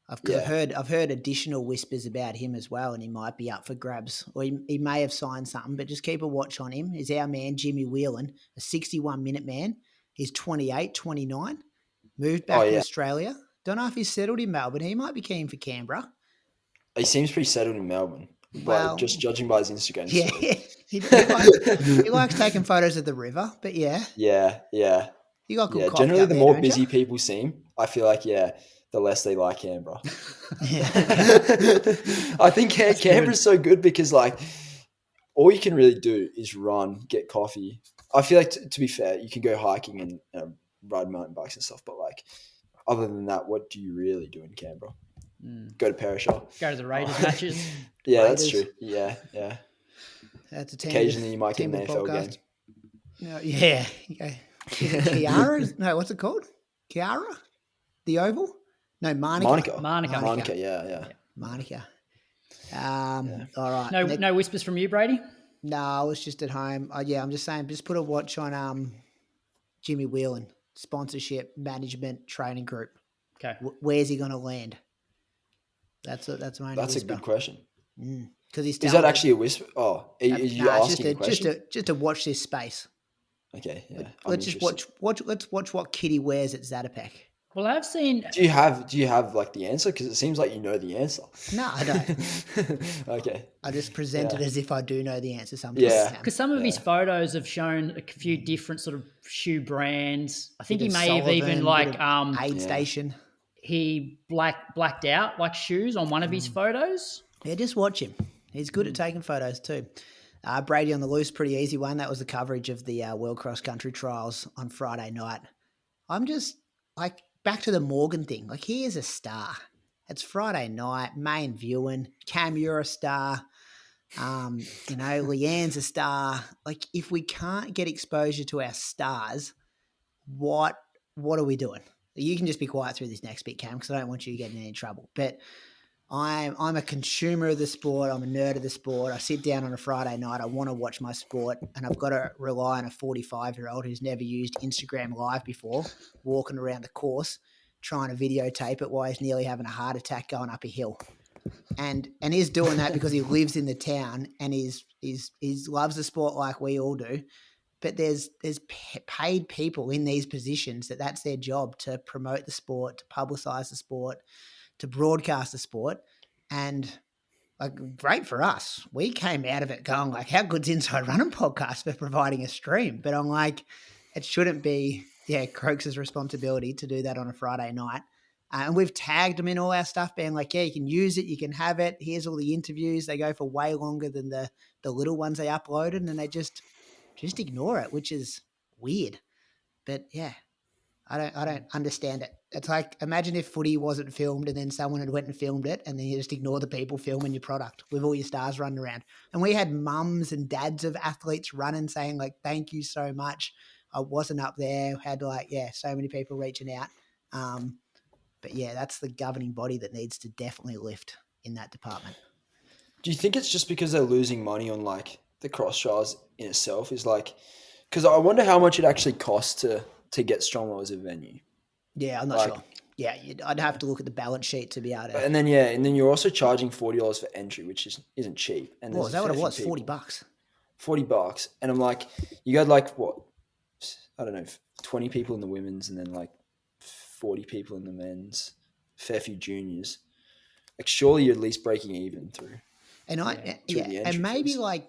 S1: I've heard additional whispers about him as well, and he might be up for grabs, or he may have signed something. But just keep a watch on him. Is our man Jimmy Whelan, a 61-minute man? He's 28, 29, moved back to Australia. Don't know if he's settled in Melbourne. He might be keen for Canberra.
S4: He seems pretty settled in Melbourne, but just judging by his Instagram.
S1: Yeah, he likes taking photos of the river, but yeah. You got good.
S4: Generally, the more busy people seem, I feel like the less they like Canberra. I think Canberra's so good because like all you can really do is run, get coffee. I feel like to be fair, you can go hiking and ride mountain bikes and stuff, but like other than that, what do you really do in Canberra? Go to Perishaw.
S3: Go to the Raiders matches.
S4: Yeah,
S1: Raiders.
S4: That's true. Yeah.
S1: That's a
S4: occasionally you might get an AFL game.
S1: No, yeah. Okay. Is it Kiara? No, what's it called? Kiara? The Oval? No, Monica.
S3: Monica.
S4: Yeah.
S1: Monica.
S4: Yeah.
S1: All right.
S3: No whispers from you, Brady?
S1: No, I was just at home. I'm just saying, just put a watch on Jimmy Whelan, sponsorship, management, training group.
S3: Okay.
S1: Where's he going to land? That's my only
S4: That's
S1: whisper.
S4: a good question.
S1: Because he's
S4: Is that actually a whisper? Oh, are you asking a question?
S1: Just to watch this space.
S4: Okay, yeah.
S1: Let's just watch. Let's watch what Kitty wears at Zatopek.
S3: Well, I've seen.
S4: Do you have like the answer? Because it seems like you know the answer.
S1: No, I don't.
S4: Okay.
S1: I just present it as if I do know the answer sometimes.
S4: Yeah.
S3: Because some of his photos have shown a few different sort of shoe brands. I think he may have even like
S1: Aid Station.
S3: He blacked out like shoes on one of his photos.
S1: Yeah, just watch him. He's good at taking photos too. Brady on the loose, pretty easy one. That was the coverage of the World Cross Country Trials on Friday night. I'm just like back to the Morgan thing. Like he is a star. It's Friday night, main viewing. Cam, you're a star. Leanne's a star. Like if we can't get exposure to our stars, what are we doing? You can just be quiet through this next bit, Cam, because I don't want you getting in any trouble. But I'm a consumer of the sport. I'm a nerd of the sport. I sit down on a Friday night. I want to watch my sport, and I've got to rely on a 45-year-old who's never used Instagram Live before, walking around the course, trying to videotape it while he's nearly having a heart attack going up a hill. And he's doing that because he lives in the town and he's loves the sport like we all do. But there's paid people in these positions that's their job to promote the sport, to publicize the sport, to broadcast the sport. And like great for us. We came out of it going like, how good's Inside Running Podcast for providing a stream? But I'm like, it shouldn't be, Croaks' responsibility to do that on a Friday night. And we've tagged them in all our stuff, being like, you can use it, you can have it. Here's all the interviews. They go for way longer than the little ones they uploaded, and they just ignore it, which is weird. But yeah, I don't understand it. It's like, imagine if footy wasn't filmed and then someone had went and filmed it, and then you just ignore the people filming your product with all your stars running around. And we had mums and dads of athletes running saying like, thank you so much. I wasn't up there. Had so many people reaching out. But yeah, that's the governing body that needs to definitely lift in that department.
S4: Do you think it's just because they're losing money on like the cross trials in itself? Is like, because I wonder how much it actually costs to get Stromlo as a venue.
S1: Yeah, I'm not sure. Yeah, I'd have to look at the balance sheet to be able to.
S4: And then you're also charging $40 for entry, which isn't cheap. And
S1: is that what it was? $40.
S4: $40, and I'm like, you got like what? I don't know, 20 people in the women's, and then like 40 people in the men's, fair few juniors. Like surely you're at least breaking even through. And
S1: and maybe fees.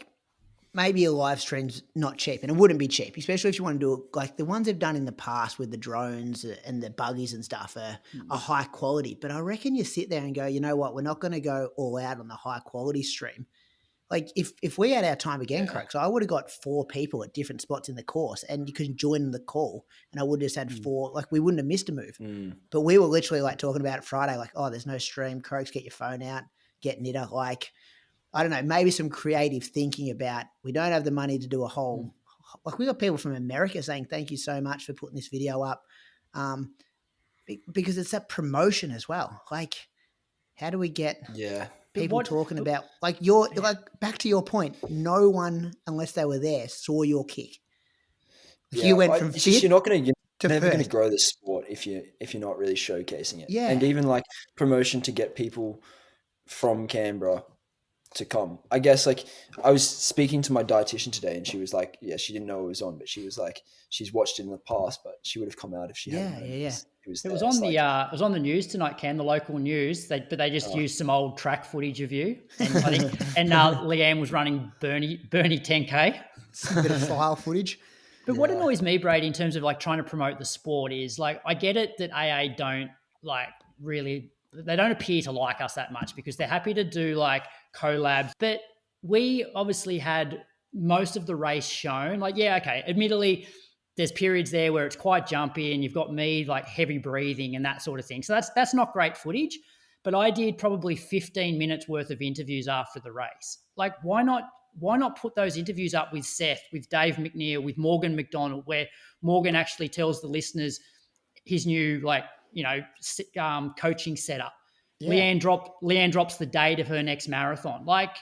S1: Maybe a live stream's not cheap, and it wouldn't be cheap, especially if you want to do it like the ones they've done in the past with the drones and the buggies and stuff are high quality. But I reckon you sit there and go, you know what, we're not going to go all out on the high quality stream. Like if we had our time again, Croaks, I would have got 4 people at different spots in the course, and you could join the call, and I would have just had 4. Like we wouldn't have missed a move. But we were literally like talking about it Friday, like, oh, there's no stream. Croaks, get your phone out, get Nitter. Like, I don't know, maybe some creative thinking about we don't have the money to do a whole. Like we got people from America saying thank you so much for putting this video up, because it's that promotion as well. Like, how do we get?
S4: Yeah.
S1: People talking about like back to your point. No one, unless they were there, saw your kick. Like you went from fifth
S4: you're never going to
S1: first.
S4: grow the sport if you're not really showcasing it.
S1: Yeah,
S4: and even like promotion to get people from Canberra to come. I guess like I was speaking to my dietitian today, and she was like, yeah, she didn't know it was on, but she was like, she's watched it in the past, but she would have come out if she hadn't.
S1: Yeah.
S3: It was on the news tonight, Ken, the local news. But they just used some old track footage of you, and I think Leanne was running Bernie 10K.
S1: Some bit of file footage.
S3: But what annoys me, Brady, in terms of like trying to promote the sport is like I get it that AA don't like really. They don't appear to like us that much because they're happy to do like collabs. But we obviously had most of the race shown. Like, yeah, okay, admittedly, there's periods there where it's quite jumpy and you've got me like heavy breathing and that sort of thing. So that's not great footage. But I did probably 15 minutes worth of interviews after the race. Like, why not why not put those interviews up with Seth, with Dave McNeil, with Morgan McDonald, where Morgan actually tells the listeners his new coaching setup.
S1: Yeah.
S3: Leanne drops the date of her next marathon. Like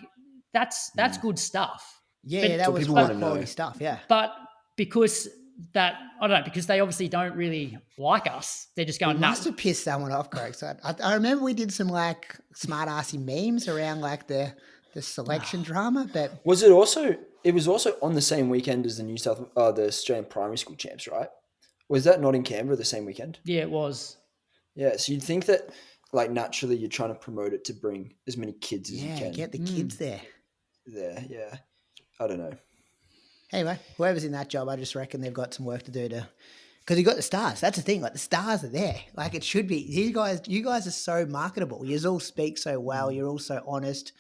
S3: that's good stuff.
S1: Yeah, that was
S4: people
S1: high
S4: wanna know.
S1: quality stuff. Yeah.
S3: But because that, I don't know, because they obviously don't really like us. They're just
S1: We
S3: going,
S1: must
S3: no.
S1: have pissed someone off, Craig. So I remember we did some like smart assy memes around like the selection drama, but
S4: Was it also? It was also on the same weekend as the Australian Primary School Champs, right? Was that not in Canberra the same weekend?
S3: Yeah, it was.
S4: Yeah, so you'd think that, like, naturally you're trying to promote it to bring as many kids as you
S1: yeah,
S4: can
S1: get the kids there.
S4: there. Yeah, I don't know.
S1: Anyway, whoever's in that job, I just reckon they've got some work to do to, because you got the stars. That's the thing. Like the stars are there. Like it should be. You guys are so marketable. You all speak so well. You're all so honest.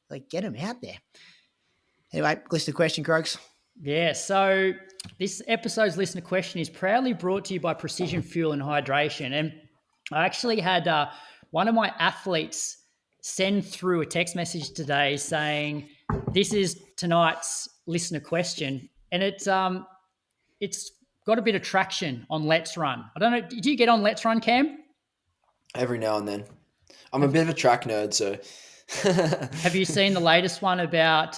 S1: Like get them out there. Anyway, list of question, Croaks.
S3: Yeah, so this episode's listener question is proudly brought to you by Precision Fuel and Hydration. And I actually had one of my athletes send through a text message today saying, this is tonight's listener question. And it's got a bit of traction on Let's Run. I don't know, did you get on Let's Run, Cam?
S4: Every now and then, I'm a bit of a track nerd, so.
S3: Have you seen the latest one about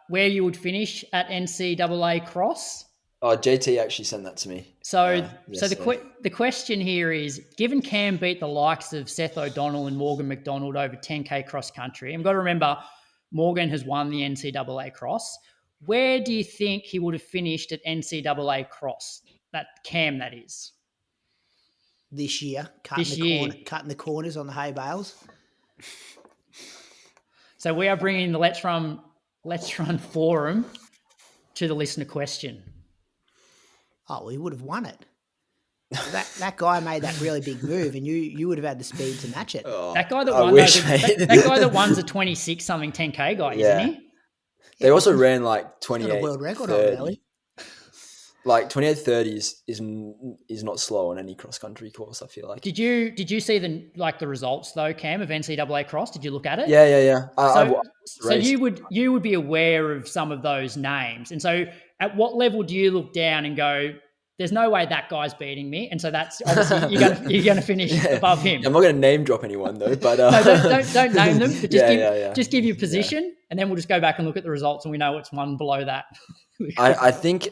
S3: where you would finish at NCAA Cross?
S4: Oh, JT actually sent that to me.
S3: So the question here is, given Cam beat the likes of Seth O'Donnell and Morgan McDonald over 10K cross country, and you've got to remember, Morgan has won the NCAA Cross. Where do you think he would have finished at NCAA Cross? That Cam, that is.
S1: This year, cutting the corners on the hay bales.
S3: So we are bringing the Let's Run forum to the listener question.
S1: Oh, well, he would have won it. That guy made that really big move, and you would have had the speed to match it.
S4: Oh,
S3: that guy that won's a 26 something 10K guy, isn't he?
S4: They also ran like 28.
S1: Got a world record on early.
S4: Like 28:30 is not slow on any cross country course, I feel like.
S3: Did you see the results though, Cam, of NCAA Cross? Did you look at it?
S4: Yeah.
S3: So you would be aware of some of those names, and so at what level do you look down and go, "There's no way that guy's beating me," and so that's obviously you're gonna finish above him.
S4: I'm not going to name drop anyone though, but
S3: no, don't name them, but just give your position, and then we'll just go back and look at the results, and we know what's one below that.
S4: I think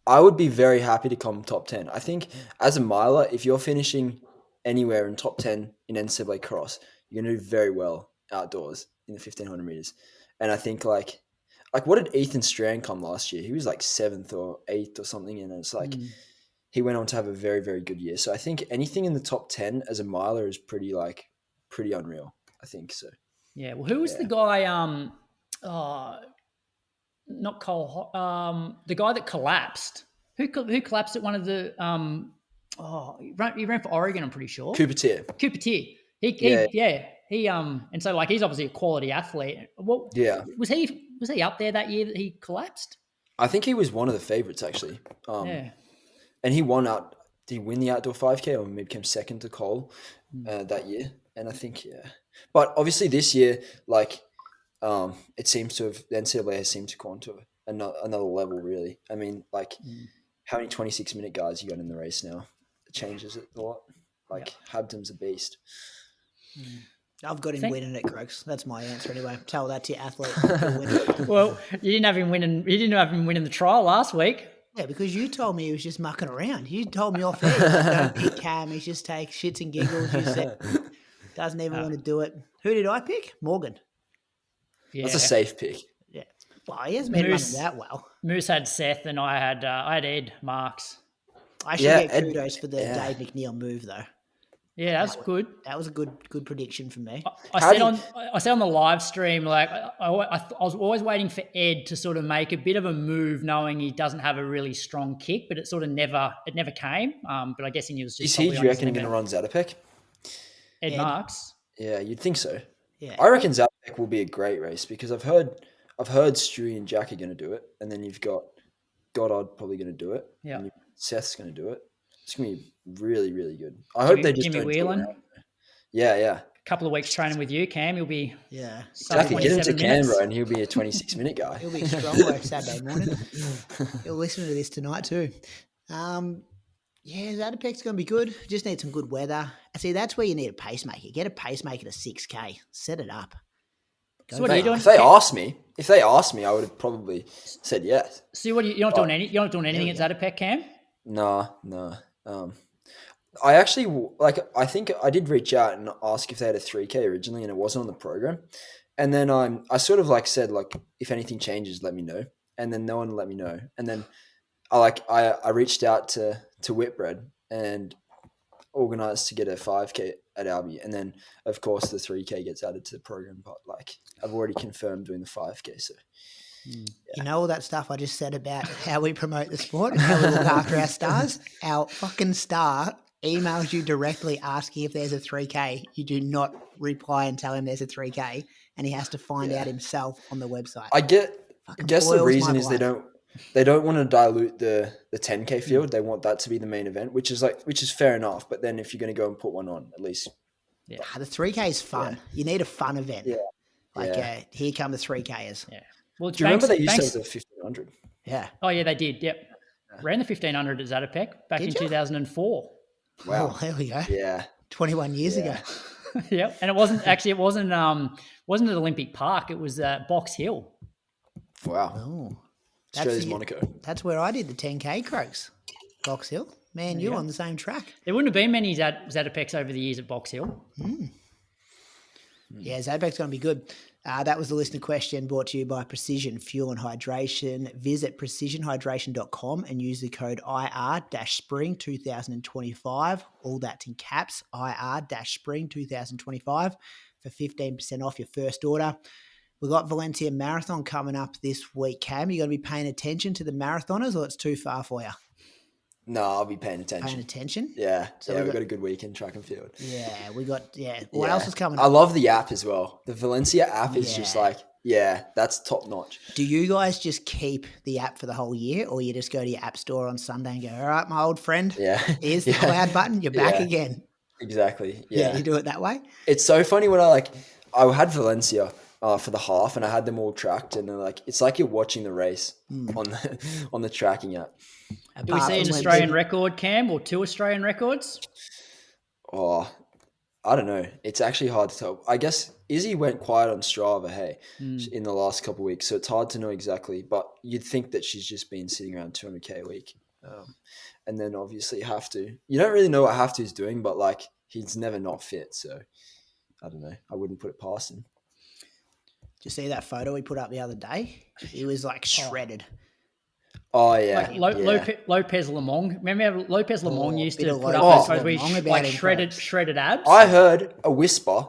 S4: I would be very happy to come top 10. I think as a miler, if you're finishing anywhere in top 10 in NCAA Cross, you're going to do very well outdoors in the 1500 meters. And I think like what did Ethan Strand come last year? He was like 7th or 8th or something. And it's like he went on to have a very, very good year. So I think anything in the top 10 as a miler is pretty unreal, I think so.
S3: Yeah. Well, who was the guy, not Cole, the guy that collapsed. Who collapsed at one of the he ran for Oregon, I'm pretty sure.
S4: Cooper Tier.
S3: He and so like he's obviously a quality athlete. Was he up there that year that he collapsed?
S4: I think he was one of the favorites actually. And he won out. Did he win the outdoor 5K or maybe became second to Cole that year? And I think but obviously this year it seems to have, the NCAA has seemed to go on to another level, really. I mean, how many 26-minute guys you got in the race now? It changes it a lot. Habdom's a beast.
S1: I've got him winning it, Crooks. That's my answer anyway. Tell that to your athlete.
S3: Well, you didn't have him winning the trial last week.
S1: Yeah, because you told me he was just mucking around. You told me off air. Don't pick Cam. He's just take shits and giggles. You said doesn't even want to do it. Who did I pick? Morgan.
S4: Yeah. That's a safe pick.
S1: Yeah. Well, he hasn't been running that well.
S3: Moose had Seth and I had Ed Marks.
S1: I should get kudos for the Dave McNeil move though.
S3: Yeah, that's good.
S1: That was a good prediction for me.
S3: I said on the live stream, I was always waiting for Ed to sort of make a bit of a move, knowing he doesn't have a really strong kick, but it sort of never came. But I guess he was just.
S4: Do you reckon he's going to run Zatopek?
S3: Ed Marks.
S4: Yeah, you'd think so.
S1: Yeah,
S4: I reckon Zatopek will be a great race because I've heard Stewie and Jack are going to do it, and then you've got Goddard probably going to do it.
S3: Yeah,
S4: and Seth's going to do it. It's going to be really, really good. I hope they just
S3: Jimmy Whelan.
S4: Yeah.
S3: couple of weeks training with you, Cam, you'll be
S4: Exactly. Get him to Canberra and he'll be a 26-minute guy.
S1: He'll be Stromlo Saturday morning. He'll listen to this tonight too. Zatopek's going to be good. Just need some good weather. See, that's where you need a pacemaker. Get a pacemaker to 6K. Set it up.
S3: So what are you doing?
S4: If they asked me, I would have probably said yes.
S3: So you're not doing anything at Zatopek, Cam?
S4: No. I actually I think I did reach out and ask if they had a 3K originally, and it wasn't on the program. And then I sort of said if anything changes, let me know. And then no one let me know. And then I reached out to Whitbread and organised to get a 5K at Albi, and then of course the 3K gets added to the program. But I've already confirmed doing the 5K, so.
S1: You know all that stuff I just said about how we promote the sport and how we look after our stars? Our fucking star emails you directly asking if there's a 3K. You do not reply and tell him there's a 3K, and he has to find out himself on the website.
S4: I guess the reason is they don't want to dilute the 10K field. They want that to be the main event, which is fair enough. But then if you're going to go and put one on, at least.
S1: Yeah, the 3K is fun. Yeah. You need a fun event.
S4: Yeah.
S1: Here come the 3Kers.
S3: Yeah. Well,
S4: do you remember they used to have the 1500?
S1: Yeah.
S3: Oh, yeah, they did. Yep. Yeah. Ran the 1500 at Zatopek back in 2004
S4: Wow.
S1: Oh, there we go.
S4: Yeah.
S1: 21 years ago.
S3: Yep. And it wasn't at Olympic Park. It was Box Hill.
S4: Wow.
S1: Oh.
S4: Australia's Monaco.
S1: That's where I did the 10K Croaks. Box Hill. Man, you're on the same track.
S3: There wouldn't have been many Zatopeks over the years at Box Hill.
S1: Yeah, Zatopek's going to be good. That was the listener question brought to you by Precision Fuel and Hydration. Visit precisionhydration.com and use the code IR-Spring2025. All that's in caps, IR-Spring2025 for 15% off your first order. We've got Valencia Marathon coming up this week, Cam. You got to be paying attention to the marathoners, or it's too far for you?
S4: No, I'll be paying attention.
S1: Paying attention?
S4: Yeah. So we've got a good week in track and field.
S1: Yeah, What else is coming up?
S4: I love the app as well. The Valencia app is just that's top notch.
S1: Do you guys just keep the app for the whole year, or you just go to your app store on Sunday and go, all right, my old friend, here's the cloud button, you're back again? Exactly.
S4: Yeah.
S1: You do it that way?
S4: It's so funny when I had Valencia for the half, and I had them all tracked, and it's like you're watching the race on the tracking app.
S3: Do we see an Australian record, Cam, or 2 Australian records?
S4: Oh, I don't know. It's actually hard to tell. I guess Izzy went quiet on Strava, in the last couple of weeks, so it's hard to know exactly. But you'd think that she's just been sitting around 200K a week. And then obviously you don't really know what Have To's doing, but he's never not fit. So I don't know. I wouldn't put it past him.
S1: Did you see that photo we put up the other day? He was shredded.
S4: Oh, yeah.
S3: Lopez Lemong. Remember how Lopez Lemong used to put up those photos where he shredded abs?
S4: I heard a whisper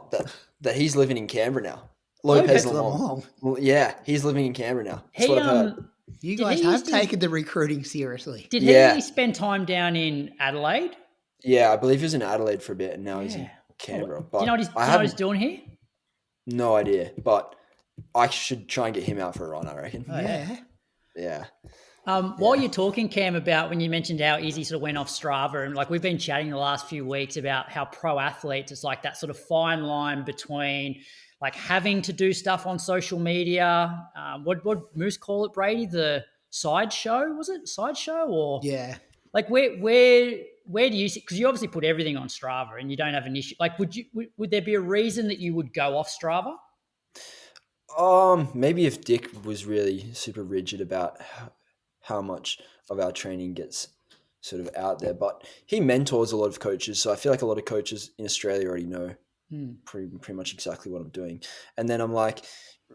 S4: that he's living in Canberra now. Lopez Lemong. Well, yeah, he's living in Canberra now. That's what I've heard.
S1: You guys have taken the recruiting seriously.
S3: Did he spend time down in Adelaide?
S4: Yeah, I believe he was in Adelaide for a bit, and now he's in Canberra. But
S3: do you know what he's doing here?
S4: No idea, but I should try and get him out for a run, I reckon.
S1: Oh, yeah.
S4: Yeah.
S3: While you're talking, Cam, about when you mentioned how Izzy sort of went off Strava, and we've been chatting the last few weeks about how pro athletes, it's that sort of fine line between having to do stuff on social media. What Moose call it, Brady? The sideshow? Was it sideshow or?
S1: Yeah.
S3: Where do you see? Because you obviously put everything on Strava, and you don't have an issue. Would there be a reason that you would go off Strava?
S4: Maybe if Dick was really super rigid about how much of our training gets sort of out there, but he mentors a lot of coaches, so I feel like a lot of coaches in Australia already know pretty much exactly what I'm doing. And then I'm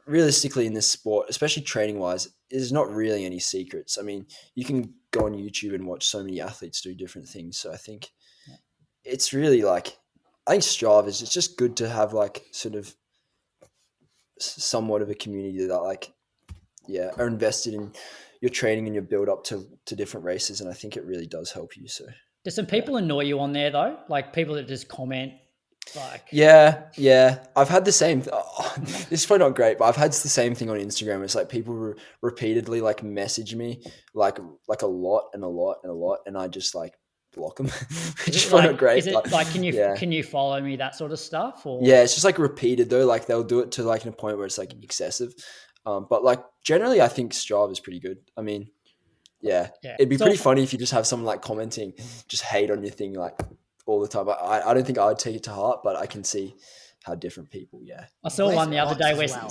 S4: realistically in this sport, especially training wise, there's not really any secrets. I mean, you can go on YouTube and watch so many athletes do different things, so I think it's really I think Strava is, it's just good to have sort of somewhat of a community that are invested in your training and your build up to different races, and I think it really does help you. So
S3: do some people annoy you on there though? People that just comment
S4: Yeah. I've had the same. This is probably not great, but I've had the same thing on Instagram. It's people repeatedly message me a lot, and I just block them, which
S3: Is
S4: is
S3: it
S4: probably
S3: like,
S4: not great.
S3: is it
S4: But
S3: like,
S4: yeah.
S3: can you follow me, that sort of stuff? Or
S4: Yeah, it's just like repeated though. Like they'll do it to like a point where it's like excessive. But like generally, I think Strava is pretty good. I mean, yeah,
S3: yeah,
S4: it'd be
S3: it's
S4: pretty
S3: all,
S4: funny if you just have someone like commenting, just hate on your thing like all the time. I don't think I would take it to heart, but I can see how different people. Yeah,
S3: I saw
S1: Less
S3: one the other
S1: bots
S3: day
S1: as
S3: where
S1: well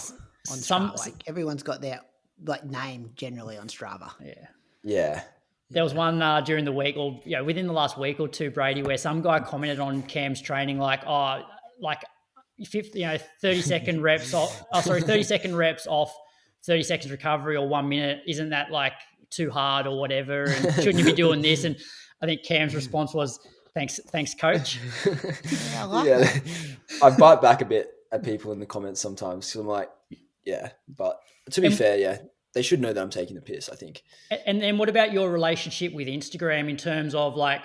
S1: on
S3: some,
S1: Strava. Like everyone's got their like name generally on Strava.
S3: yeah.
S4: yeah,
S3: There was one during the week, or within the last week or two, Brady, where some guy commented on Cam's training, like, oh, like 30-second reps off. Oh, sorry, 30-second reps off, 30 seconds recovery, or 1 minute. Isn't that like too hard or whatever? And shouldn't you be doing this? And I think Cam's response was, "Thanks, coach."
S1: Yeah, I like
S4: yeah.
S1: that.
S4: I bite back a bit at people in the comments sometimes because I'm like, yeah, but to be
S3: And
S4: fair, yeah, they should know that I'm taking the piss. I think.
S3: and then what about your relationship with Instagram in terms of like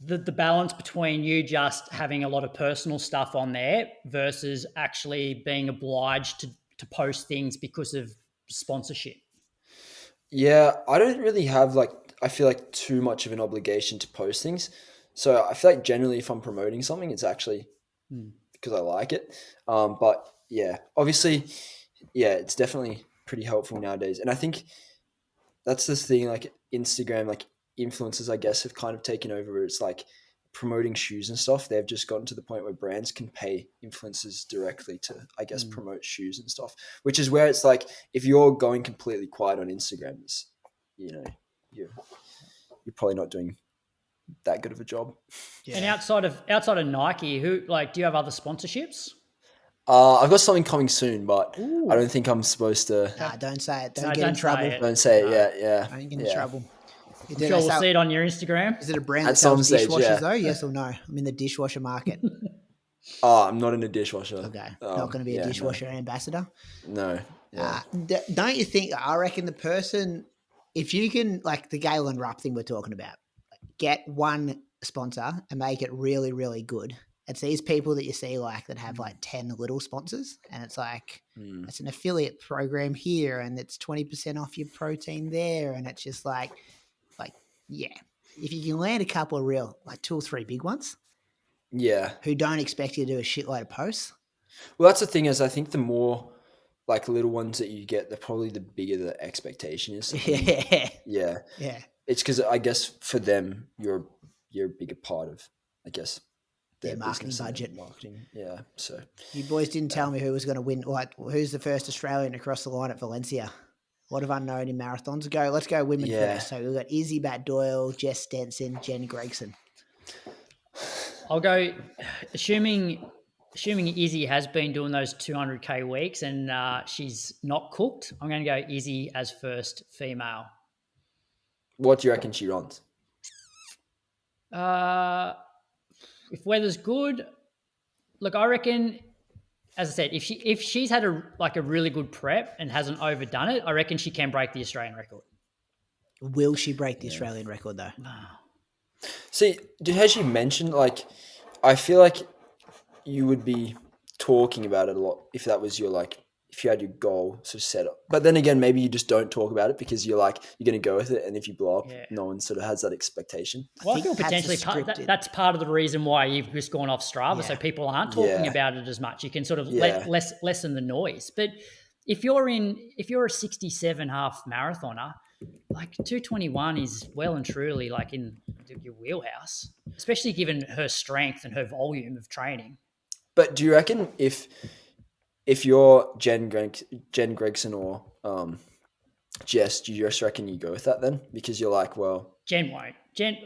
S3: the balance between you just having a lot of personal stuff on there versus actually being obliged to post things because of sponsorship?
S4: Yeah, I don't really have like I feel like too much of an obligation to post things. So I feel like generally if I'm promoting something, it's actually because I like it. But yeah, obviously, yeah, it's definitely pretty helpful nowadays. And I think that's this thing like Instagram, like influencers, I guess, have kind of taken over. Where it's like promoting shoes and stuff. They've just gotten to the point where brands can pay influencers directly to, I guess, promote shoes and stuff. Which is where it's like if you're going completely quiet on Instagram, it's, you know, you're probably not doing that good of a job.
S1: Yeah.
S3: And outside of Nike, who like do you have other sponsorships?
S4: I've got something coming soon, but
S3: Ooh.
S4: I don't think I'm supposed to.
S1: Nah, don't say it. Don't
S3: No,
S1: get in
S3: don't say
S1: trouble.
S3: it.
S4: Don't say it. Yeah.
S1: Don't get in
S4: Yeah.
S1: trouble.
S3: I'm sure we'll see it on your Instagram.
S1: Is it a brand
S4: At
S1: that sells
S4: some stage,
S1: dishwashers
S4: yeah.
S1: though? Yes or no? I'm in the dishwasher market.
S4: Oh, I'm not in a dishwasher.
S1: Okay, not going to be a dishwasher ambassador.
S4: No. Yeah.
S1: Don't you think? I reckon the person, if you can, like the Galen Rupp thing we're talking about, get one sponsor and make it really, really good. It's these people that you see like that have like 10 little sponsors, and it's like it's an affiliate program here, and it's 20% off your protein there, and it's just like yeah. If you can land a couple of real, like 2 or 3 big ones,
S4: Yeah.
S1: who don't expect you to do a shitload of posts.
S4: Well, that's the thing is I think the more like little ones that you get, probably the bigger the expectation is.
S1: Yeah.
S4: Yeah.
S1: Yeah.
S4: It's because I guess for them, you're a bigger part of, I guess,
S1: Their marketing
S4: business and their
S1: budget.
S4: marketing. Yeah. So
S1: You boys didn't tell me who was going to win. Like, who's the first Australian to cross the line at Valencia? A lot of unknown in marathons. Let's go women
S4: Yeah.
S1: first. So we've got Izzy Bat Doyle, Jess Stenson, Jen Gregson.
S3: I'll go, assuming Izzy has been doing those 200K weeks and she's not cooked, I'm going to go Izzy as first female.
S4: what do you reckon she runs?
S3: If weather's good, look, I reckon, as I said, if she's had a really good prep and hasn't overdone it, I reckon she can break the Australian record.
S1: Will she break the Australian record though?
S4: See, has she mentioned like? I feel like you would be talking about it a lot if that was your like if you had your goal sort of set up. But then again, maybe you just don't talk about it because you're like you're going to go with it, and if you blow up, no one sort of has that expectation.
S3: Well, I
S1: think
S3: feel potentially that's part of the reason why you've just gone off Strava, so people aren't talking about it as much. You can sort of lessen the noise. But if you're a 67 half marathoner, like 221 is well and truly like in your wheelhouse, especially given her strength and her volume of training.
S4: But do you reckon if you're Jen Gregson or Jess, do you just reckon you go with that then? Because you're like, well,
S3: Jen won't. Jen.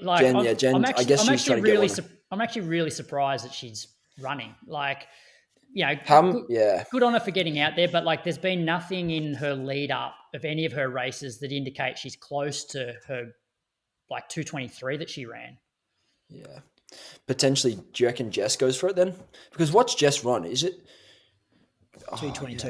S4: Jen. I guess she's trying to get one.
S3: I'm actually really surprised that she's running. Like, you know, good on her for getting out there, but like, there's been nothing in her lead up of any of her races that indicate she's close to her like 223 that she ran.
S4: Yeah, potentially. Do you reckon Jess goes for it then? Because what's Jess run? Is it
S1: 222?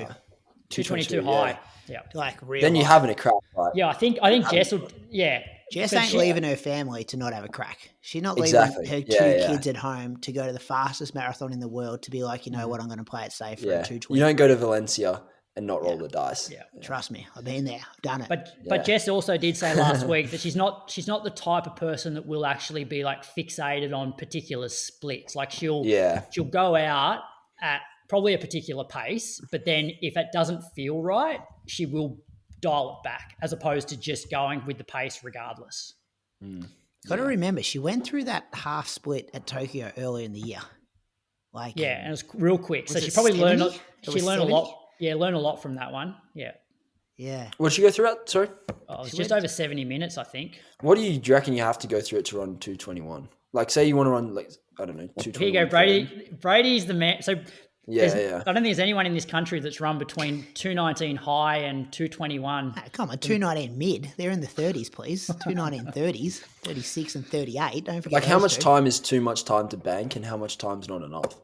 S3: 222 high. Yeah.
S1: Like real.
S4: Then you're having a crack, right?
S3: Yeah, I think Jess will. Yeah.
S1: Jess ain't leaving her family to not have a crack. She's not leaving her two kids at home to go to the fastest marathon in the world to be like, you know what, I'm going to play it safe for a 220.
S4: You don't go to Valencia and not roll the dice.
S3: Yeah.
S1: Trust me, I've been there, I've done it.
S3: But Jess also did say last week that she's not the type of person that will actually be like fixated on particular splits. Like she'll go out at probably a particular pace, but then if it doesn't feel right, she will dial it back as opposed to just going with the pace regardless.
S1: Got to remember, she went through that half split at Tokyo earlier in the year.
S3: And it was real quick. So she
S1: it
S3: probably
S1: 70?
S3: learned. She learned
S1: 70?
S3: a lot. Yeah, learned a lot from that one. Yeah.
S1: Yeah.
S4: What did you go through at? Sorry?
S3: Oh, it was just over 70 minutes, I think.
S4: What do you reckon you have to go through it to run 221? Like, say you want to run, like, I don't know, 221.
S3: Here you go, Brady. Brady's the man. So I don't think there's anyone in this country that's run between 219 high and 221.
S1: Oh, come on, 219 mid. They're in the 30s, please. 219 30s, 36 and 38. Don't forget.
S4: Like, how much time is too much time to bank and how much time's not enough?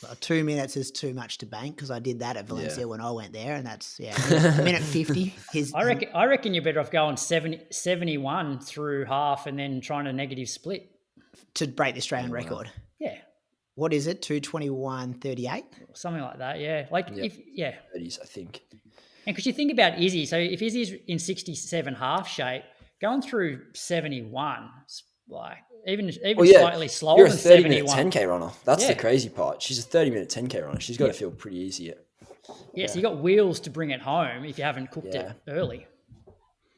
S1: Well, 2 minutes is too much to bank because I did that at Valencia when I went there, and that's a minute 50.
S3: I reckon you're better off going 71 through half and then trying a negative split
S1: to break the Australian record.
S3: Yeah.
S1: What is it? 221.38?
S3: Something like that. Yeah.
S4: 30s, I think.
S3: And because you think about Izzy, so if Izzy's in 67 half shape, going through 71, it's like even slightly slower
S4: You're a
S3: than
S4: 30-minute
S3: 71.
S4: 10K runner. That's the crazy part. She's a 30-minute 10K runner. She's got to feel pretty easy.
S3: Yeah, so you got wheels to bring it home if you haven't cooked it early.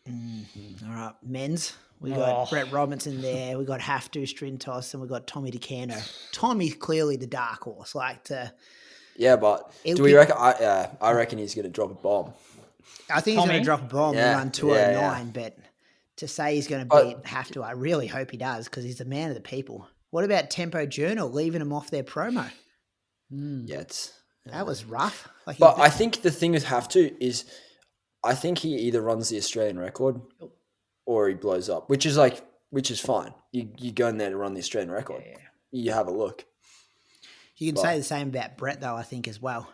S1: All right, men's. We got Brett Robinson there. We got Haftu Strintos, and we got Tommy DeCano. Tommy's clearly the dark horse.
S4: Yeah, but do we reckon? I reckon he's going to drop a bomb.
S1: I think he's going to drop a bomb and run 209, but to say he's going to beat Haftu, I really hope he does because he's the man of the people. What about Tempo Journal leaving him off their promo?
S4: Yeah,
S1: that was rough.
S4: But I think the thing with Haftu is I think he either runs the Australian record or he blows up, which is fine. You go in there to run the Australian record. Yeah. You have a look.
S1: You can say the same about Brett though, I think as well.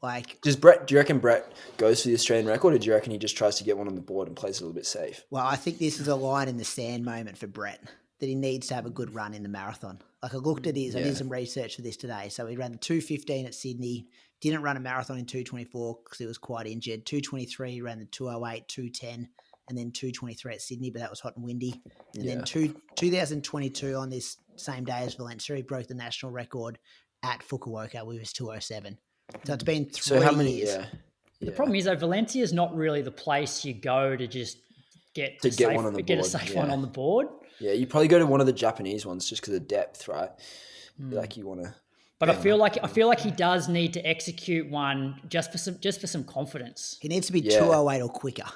S1: Do
S4: you reckon Brett goes for the Australian record or do you reckon he just tries to get one on the board and plays it a little bit safe?
S1: Well, I think this is a line in the sand moment for Brett that he needs to have a good run in the marathon. I looked at his, I did some research for this today. So he ran the 2:15 at Sydney, didn't run a marathon in 2:24 because he was quite injured. 2:23, he ran the 2:08, 2:10, and then 2:23 at Sydney, but that was hot and windy. And then 2022 on this same day as Valencia, he broke the national record at Fukuoka with his 2:07. So it's been 3 years.
S4: Yeah.
S3: The problem is though, Valencia is not really the place you go to just get a safe one on the board.
S4: Yeah, you probably go to one of the Japanese ones just because of depth, right? Like you want to.
S3: But I feel like he does need to execute one just for some confidence.
S1: He needs to be 2:08 or quicker.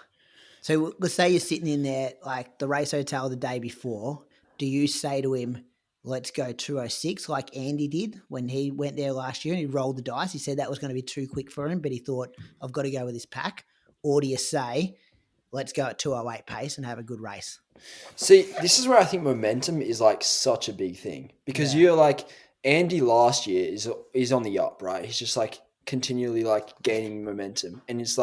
S1: So let's say you're sitting in there like the race hotel the day before. Do you say to him, let's go 2:06 like Andy did when he went there last year and he rolled the dice? He said that was going to be too quick for him, but he thought, I've got to go with this pack. Or do you say, let's go at 2:08 pace and have a good race?
S4: See, this is where I think momentum is such a big thing because you're Andy last year is on the up, right? He's just continually gaining momentum. And it's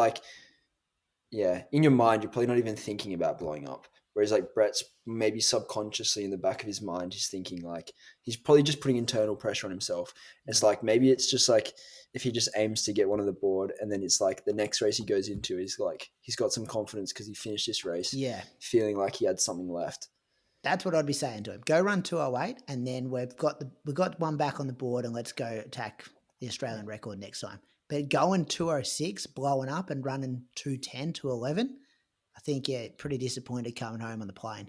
S4: in your mind, you're probably not even thinking about blowing up. Whereas Brett's maybe subconsciously in the back of his mind, he's thinking he's probably just putting internal pressure on himself. It's maybe it's just if he just aims to get one on the board and then it's the next race he goes into is he's got some confidence because he finished this race feeling like he had something left.
S1: That's what I'd be saying to him. Go run 2:08 and then we've got one back on the board and let's go attack the Australian record next time. But going 2:06, blowing up and running 2:10, 2:11, I think, pretty disappointed coming home on the plane.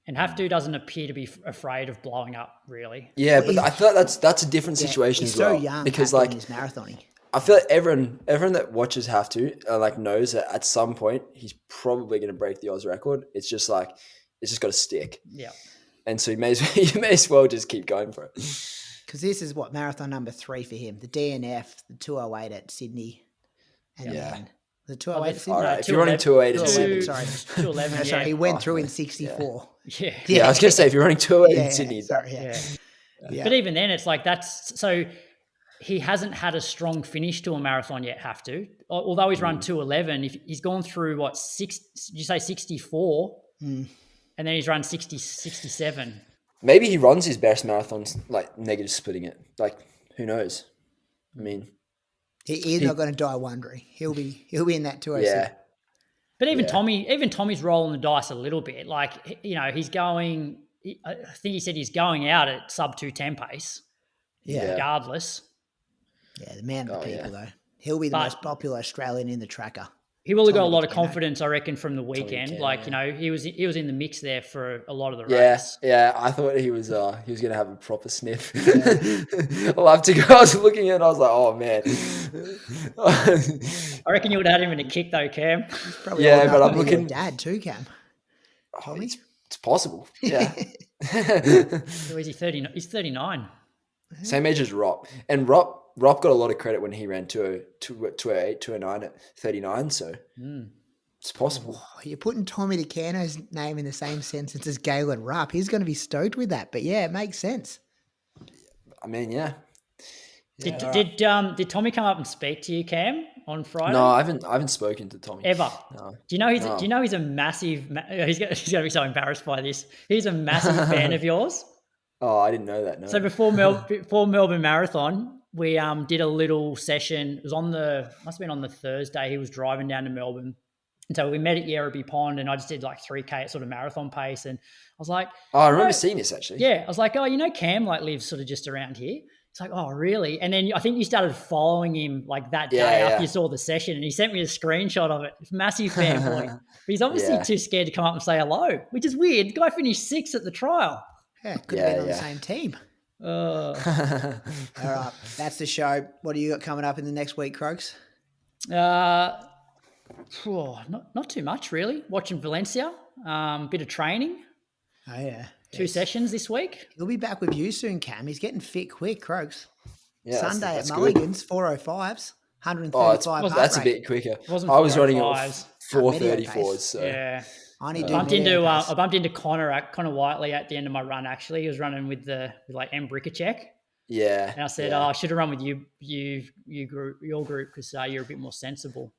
S3: And Haftu doesn't appear to be afraid of blowing up, really.
S4: Yeah, but I feel that's a different situation as well.
S1: He's so young
S4: because
S1: he's marathoning.
S4: I feel everyone that watches Haftu knows that at some point he's probably going to break the Oz record. It's just it's just got to stick.
S3: Yeah.
S4: And so you may as well just keep going for it.
S1: Because this is marathon number 3 for him. The DNF, the 2:08 at Sydney, and then the 2:08 at Sydney.
S4: All right, if you're running 2:08 at Sydney.
S1: Sorry.
S3: 2:11,
S1: sorry, he went through in 64.
S3: Yeah,
S4: I was going to say, if you're running 2:08 in Sydney.
S1: Sorry,
S3: yeah. But even then, it's that's so he hasn't had a strong finish to a marathon yet, Haftu. Although he's run 2:11, if he's gone through did you say 64? And then he's run 67.
S4: Maybe he runs his best marathons negative splitting it. Who knows? I mean,
S1: He's not going to die wondering. He'll be in that 206.
S4: Yeah.
S3: But even
S4: Yeah.
S3: Tommy's rolling the dice a little bit. Like, he's going. I think he said he's going out at sub 210 pace.
S1: Yeah.
S3: Regardless.
S1: Yeah, the man of the people,
S4: Yeah.
S1: though. He'll be the
S3: But-
S1: most popular Australian in the tracker.
S3: He will have got a
S1: Tommy
S3: lot of
S1: Buchanan.
S3: confidence, I reckon, from the weekend.
S4: Buchanan,
S3: He was in the mix there for a lot of the
S4: Yeah,
S3: race.
S4: yeah. I thought he was gonna have a proper sniff. I'll have to go. I was looking at it, I was like, oh man.
S3: I reckon you would have had him in a kick though, Cam.
S1: Probably
S4: Yeah,
S1: old enough
S4: but
S1: to
S4: I'm
S1: be your
S4: looking-
S1: dad too, Cam. Tommy?
S4: It's possible. Yeah.
S3: Or is he 30? He's 39.
S4: Same age as Rob. And Rob got a lot of credit when he ran 208, 209 at 39. So it's possible.
S1: Oh, you're putting Tommy DeCano's name in the same sentence as Galen Rupp. He's going to be stoked with that. But yeah, it makes sense.
S4: I mean, yeah.
S3: Did Tommy come up and speak to you, Cam, on Friday?
S4: No, I haven't spoken to Tommy.
S3: Ever.
S4: No.
S3: Do you know he's a massive? He's going to be so embarrassed by this. He's a massive fan of yours.
S4: Oh, I didn't know that. No.
S3: So before Melbourne Marathon, we did a little session. It was must have been on the Thursday. He was driving down to Melbourne, and so we met at Yerrabee Pond, and I just did like 3K at sort of marathon pace, and I was like,
S4: Oh, I remember seeing this actually.
S3: yeah, I was like, oh, Cam lives sort of just around here. It's like, oh, really? And then I think you started following him like that day after you saw the session, and he sent me a screenshot of it. Massive fanboy. But he's obviously too scared to come up and say hello, which is weird. The guy finished 6th at the trial.
S1: Yeah, could have been on the same team. All right, that's the show. What do you got coming up in the next week, Croaks?
S3: Not too much, really. Watching Valencia, bit of training.
S1: Oh, yeah.
S3: 2 sessions this week.
S1: He'll be back with you soon, Cam. He's getting fit quick, Croaks.
S4: Yeah,
S1: Sunday
S4: that's
S1: at
S4: good.
S1: Mulligan's, 405s, 135
S4: Oh, that's a
S1: heart
S4: bit
S1: rate.
S4: quicker.
S3: Wasn't
S4: I was running at
S3: 405s.
S4: 434s. So
S3: Yeah.
S1: I only do
S3: I
S1: medium
S3: bumped
S1: pace.
S3: into Connor Whiteley at the end of my run. Actually, he was running with like M Brickachek,
S4: yeah.
S3: and I said,
S4: yeah.
S3: "Oh, I should have run with your group because you're a bit more sensible."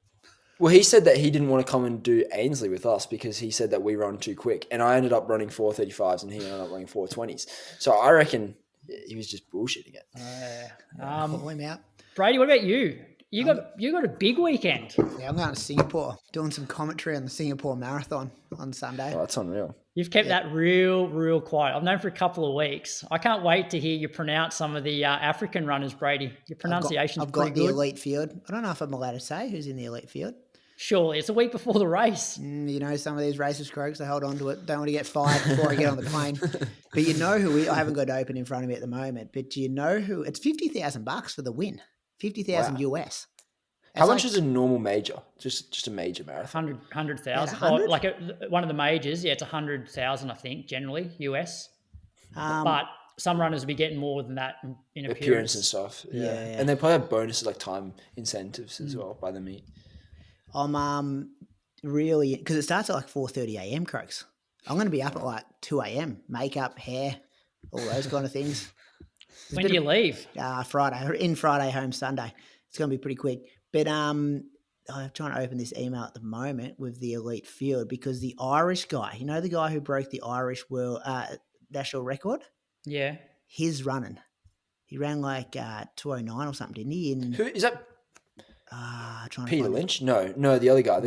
S4: Well, he said that he didn't want to come and do Ainsley with us because he said that we run too quick, and I ended up running 435s and he ended up running 420s. So I reckon he was just bullshitting it.
S1: Call him out.
S3: Brady, what about you? You got a big weekend.
S1: Yeah, I'm going to Singapore, doing some commentary on the Singapore Marathon on Sunday.
S4: Oh, that's unreal.
S3: You've kept that real quiet. I've known for a couple of weeks. I can't wait to hear you pronounce some of the African runners, Brady. Your pronunciation's
S1: I've got
S3: pretty
S1: the
S3: good.
S1: elite field. I don't know if I'm allowed to say who's in the elite field.
S3: Surely, it's a week before the race.
S1: You know, some of these races, Croaks, they hold on to it. Don't want to get fired before I get on the plane. But you know who I haven't got it open in front of me at the moment. But do you know who? It's $50,000 for the win. 50,000 US.
S4: How much is a normal major? Just a major marathon?
S3: 100,000.
S1: Yeah, 100?
S3: Or like one of the majors, yeah, it's 100,000, I think, generally, US. But some runners will be getting more than that in
S4: Appearance and
S3: appearance.
S4: stuff. Yeah.
S1: Yeah.
S4: And they probably have bonuses like time incentives as well by the meet.
S1: I'm really, because it starts at like 4:30 a.m. Croaks. I'm going to be up at like 2 a.m. Makeup, hair, all those kind of things.
S3: When do you leave?
S1: Friday, home Sunday. It's going to be pretty quick. But I'm trying to open this email at the moment with the elite field because the Irish guy, you know, the guy who broke the Irish world national record,
S3: Yeah.
S1: he's running. He ran like 209 or something, didn't he?
S4: Who is that?
S1: Trying to
S4: Peter
S1: find
S4: Lynch? No, the other guy.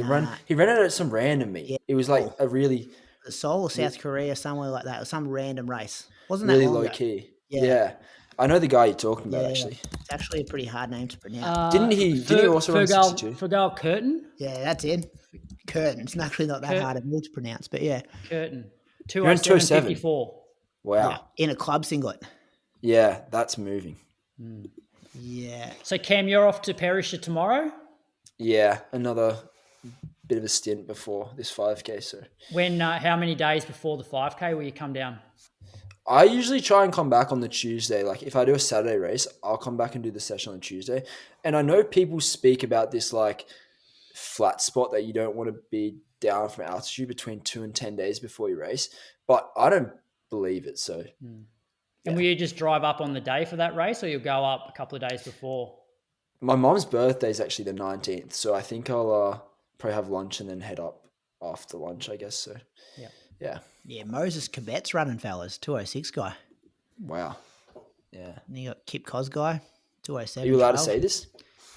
S4: He ran it at some random meet.
S1: Yeah.
S4: It was like a really,
S1: Seoul or South Korea, somewhere like that, or some random race. Wasn't that
S4: really
S1: long
S4: low
S1: ago?
S4: key.
S1: Yeah.
S4: Yeah. I know the guy you're talking about
S1: Yeah.
S4: actually.
S1: It's actually a pretty hard name to pronounce.
S4: Didn't he also run 62?
S3: Fergal Curtin?
S1: Yeah, that's it. Curtin. It's actually not that hard of me to pronounce, but yeah.
S3: Curtin.
S4: ran 207.
S3: 207.54.
S4: Wow.
S1: In a club singlet.
S4: Yeah, that's moving.
S1: Yeah.
S3: So, Cam, you're off to Perisher tomorrow?
S4: Yeah, another bit of a stint before this 5K. So
S3: When? How many days before the 5K will you come down?
S4: I usually try and come back on the Tuesday. Like if I do a Saturday race, I'll come back and do the session on Tuesday. And I know people speak about this like flat spot that you don't want to be down from altitude between 2 and 10 days before you race, but I don't believe it. So
S3: And will you just drive up on the day for that race or you'll go up a couple of days before?
S4: my mom's birthday is actually the 19th. So I think I'll probably have lunch and then head up after lunch, I guess. So yeah.
S1: Yeah, Moses Cabet's running, fellas. 206 guy.
S4: Wow. Yeah.
S1: And you got Kip Cos guy, 207.
S4: Are you allowed to
S1: Charles.
S4: say this?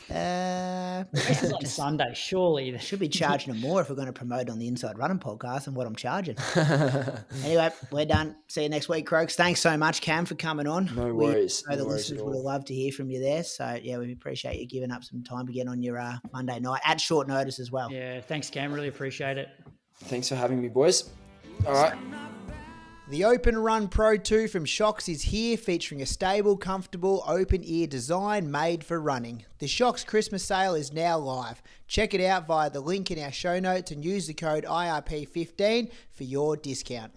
S3: Race is on Sunday, surely.
S1: Should be charging them more if we're going to promote on the Inside Running podcast and what I'm charging. Anyway, we're done. See you next week, Croaks. Thanks so much, Cam, for coming on.
S4: No worries.
S1: I know
S4: No
S1: the
S4: worries
S1: listeners
S4: at
S1: would have
S4: all.
S1: loved to hear from you there. So, yeah, we appreciate you giving up some time to get on your Monday night at short notice as well.
S3: Yeah, thanks, Cam. Really appreciate it.
S4: Thanks for having me, boys. All right.
S1: The Open Run Pro 2 from Shocks is here, featuring a stable, comfortable, open-ear design made for running. The Shocks Christmas sale is now live. Check it out via the link in our show notes and use the code IRP15 for your discount.